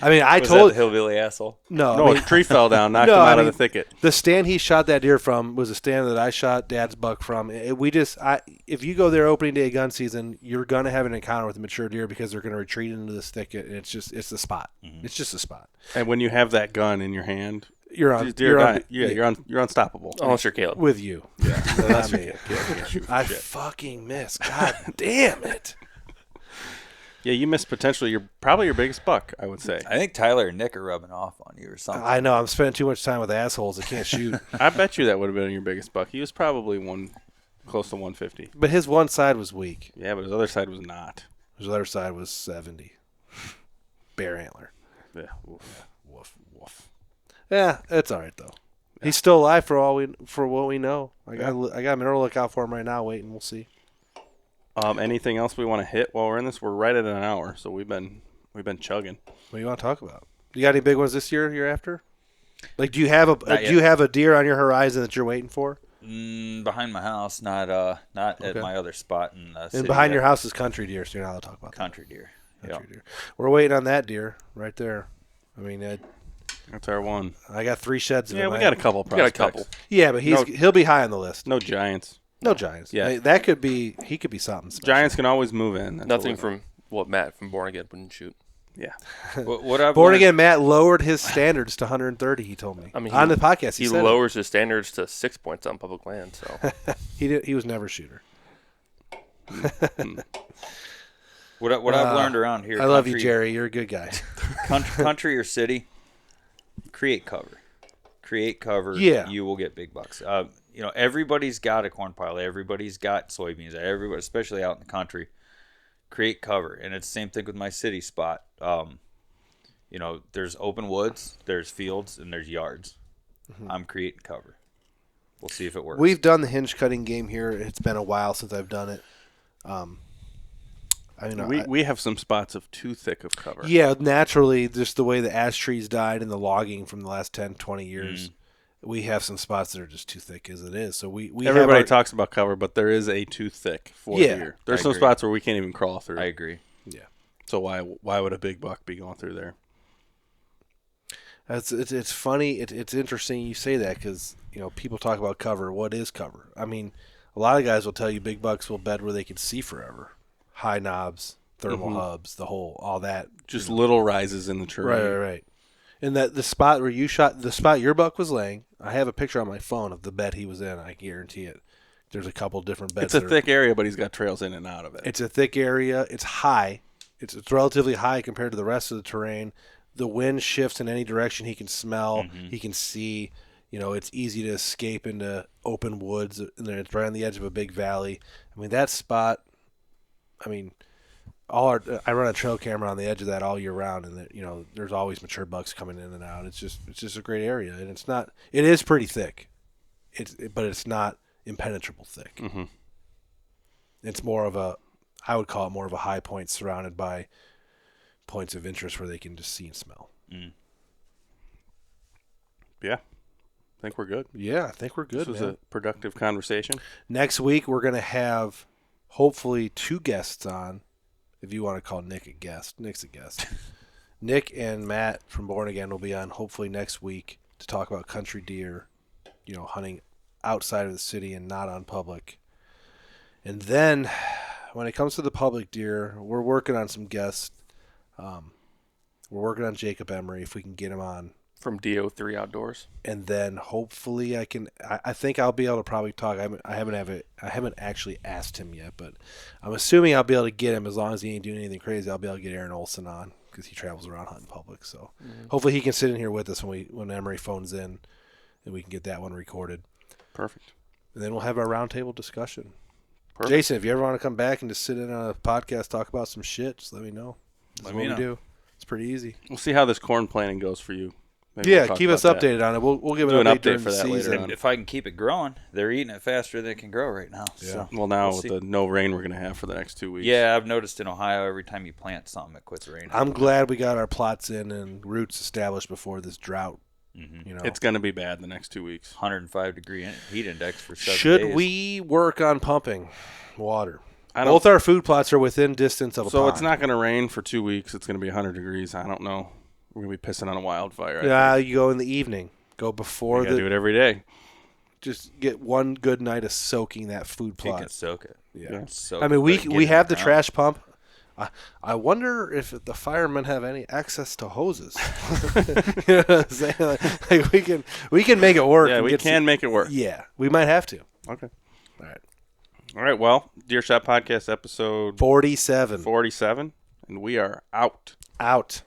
I mean, Was that the hillbilly asshole? No, a tree fell down, knocked him out of the thicket. The stand he shot that deer from was a stand that I shot Dad's buck from. If you go there opening day gun season, you're gonna have an encounter with a mature deer because they're gonna retreat into this thicket, and it's the spot. It's just a spot. And when you have that gun in your hand, you're unstoppable. Unless you're Caleb. With you. Yeah, that's me. I fucking miss. God damn it. Yeah, you missed potentially probably your biggest buck, I would say. I think Tyler and Nick are rubbing off on you or something. I know. I'm spending too much time with assholes that can't shoot. I bet you that would have been your biggest buck. He was probably close to 150. But his one side was weak. Yeah, but his other side was not. His other side was 70. Bare antler. Yeah. Woof. Yeah, it's all right though. Yeah. He's still alive for what we know. I got a mineral look out for him right now. Waiting, we'll see. Anything else we want to hit while we're in this? We're right at an hour, so we've been chugging. What do you want to talk about? You got any big ones this year after? Like, do you have a deer on your horizon that you're waiting for? Behind my house, not at my other spot in the city. And behind your house is country deer, so you're not allowed to talk about country deer. Country deer. We're waiting on that deer right there. I mean, that's our one. I got 3 sheds. Yeah, we got a couple prospects. Yeah, but he'll be high on the list. No giants. No giants. Yeah, he could be something special. Giants can always move in. That's Nothing from what Matt from Born Again wouldn't shoot. Yeah. Born Again Matt lowered his standards to 130. He told me. I mean, on the podcast, he lowers his standards to 6 points on public land. So he was never a shooter. What I've learned around here. I love you, Jerry. You're a good guy. country or city, create cover. Create cover. Yeah. You will get big bucks. Everybody's got a corn pile. Everybody's got soybeans. Everybody, especially out in the country, create cover. And it's the same thing with my city spot. There's open woods, there's fields, and there's yards. Mm-hmm. I'm creating cover. We'll see if it works. We've done the hinge cutting game here. It's been a while since I've done it. We have some spots of too thick of cover. Yeah, naturally, just the way the ash trees died and the logging from the last 10, 20 years, we have some spots that are just too thick as it is. So we everybody talks about cover, but there is a too thick for deer. There's some spots where we can't even crawl through. I agree. Yeah. So why would a big buck be going through there? It's funny. It's interesting you say that because people talk about cover. What is cover? I mean, a lot of guys will tell you big bucks will bed where they can see forever. High knobs, thermal hubs, all that. Just little rises in the terrain. Right. And that the spot where you shot, the spot your buck was laying, I have a picture on my phone of the bed he was in. I guarantee it. There's a couple different beds. It's a thick area, but he's got trails in and out of it. It's a thick area. It's high. It's relatively high compared to the rest of the terrain. The wind shifts in any direction. He can smell. He can see. It's easy to escape into open woods, and then it's right on the edge of a big valley. I mean, that spot. I mean, I run a trail camera on the edge of that all year round, and there's always mature bucks coming in and out. It's just a great area, and it is pretty thick. But it's not impenetrable thick. Mm-hmm. It's I would call it more of a high point surrounded by points of interest where they can just see and smell. Yeah. I think we're good. Yeah, I think we're good. This was a productive conversation. Next week, we're going to have hopefully 2 guests on, if you want to call Nick a guest. Nick's a guest. Nick and Matt from Born Again will be on hopefully next week to talk about country deer, hunting outside of the city and not on public. And then when it comes to the public deer, we're working on some guests. We're working on Jacob Emery, if we can get him on. From DO3 Outdoors. And then hopefully I think I'll be able to probably talk. I haven't actually asked him yet, but I'm assuming I'll be able to get him as long as he ain't doing anything crazy. I'll be able to get Aaron Olson on because he travels around hunting public. So hopefully he can sit in here with us when Emery phones in and we can get that one recorded. Perfect. And then we'll have our roundtable discussion. Perfect. Jason, if you ever want to come back and just sit in on a podcast, talk about some shit, just let me know. That's what we do. It's pretty easy. We'll see how this corn planting goes for you. Maybe Yeah, we'll talk keep us about that. updated on it. We'll give Do an an update update during for the that later season. on. If I can keep it growing, they're eating it faster than it can grow right now. Yeah. So Well, now we'll with see. the no rain we're going to have for the next 2 weeks. Yeah, I've noticed in Ohio, every time you plant something, it quits raining. I'm glad we got our plots in and roots established before this drought. Mm-hmm. You know, It's going to be bad the next 2 weeks. 105-degree heat index for 7 should days. we work on pumping water? I don't, Both our food plots are within distance of a so pond. it's not going to rain for 2 weeks. It's going to be 100 degrees. I don't know. We're going to be pissing on a wildfire. Yeah, you go in the evening. Go You before got to do the. it every day. Just get one good night of soaking that food You can plot. soak it. Yeah. Soak I mean, it, we but get we it have the in ground. trash pump. I wonder if the firemen have any access to hoses. You know what I'm saying? Like we can make it work. Yeah, and we get can make it work. Yeah, we might have to. Okay. All right. All right. Well, Deer Shot Podcast episode 47 47, and we are out. out.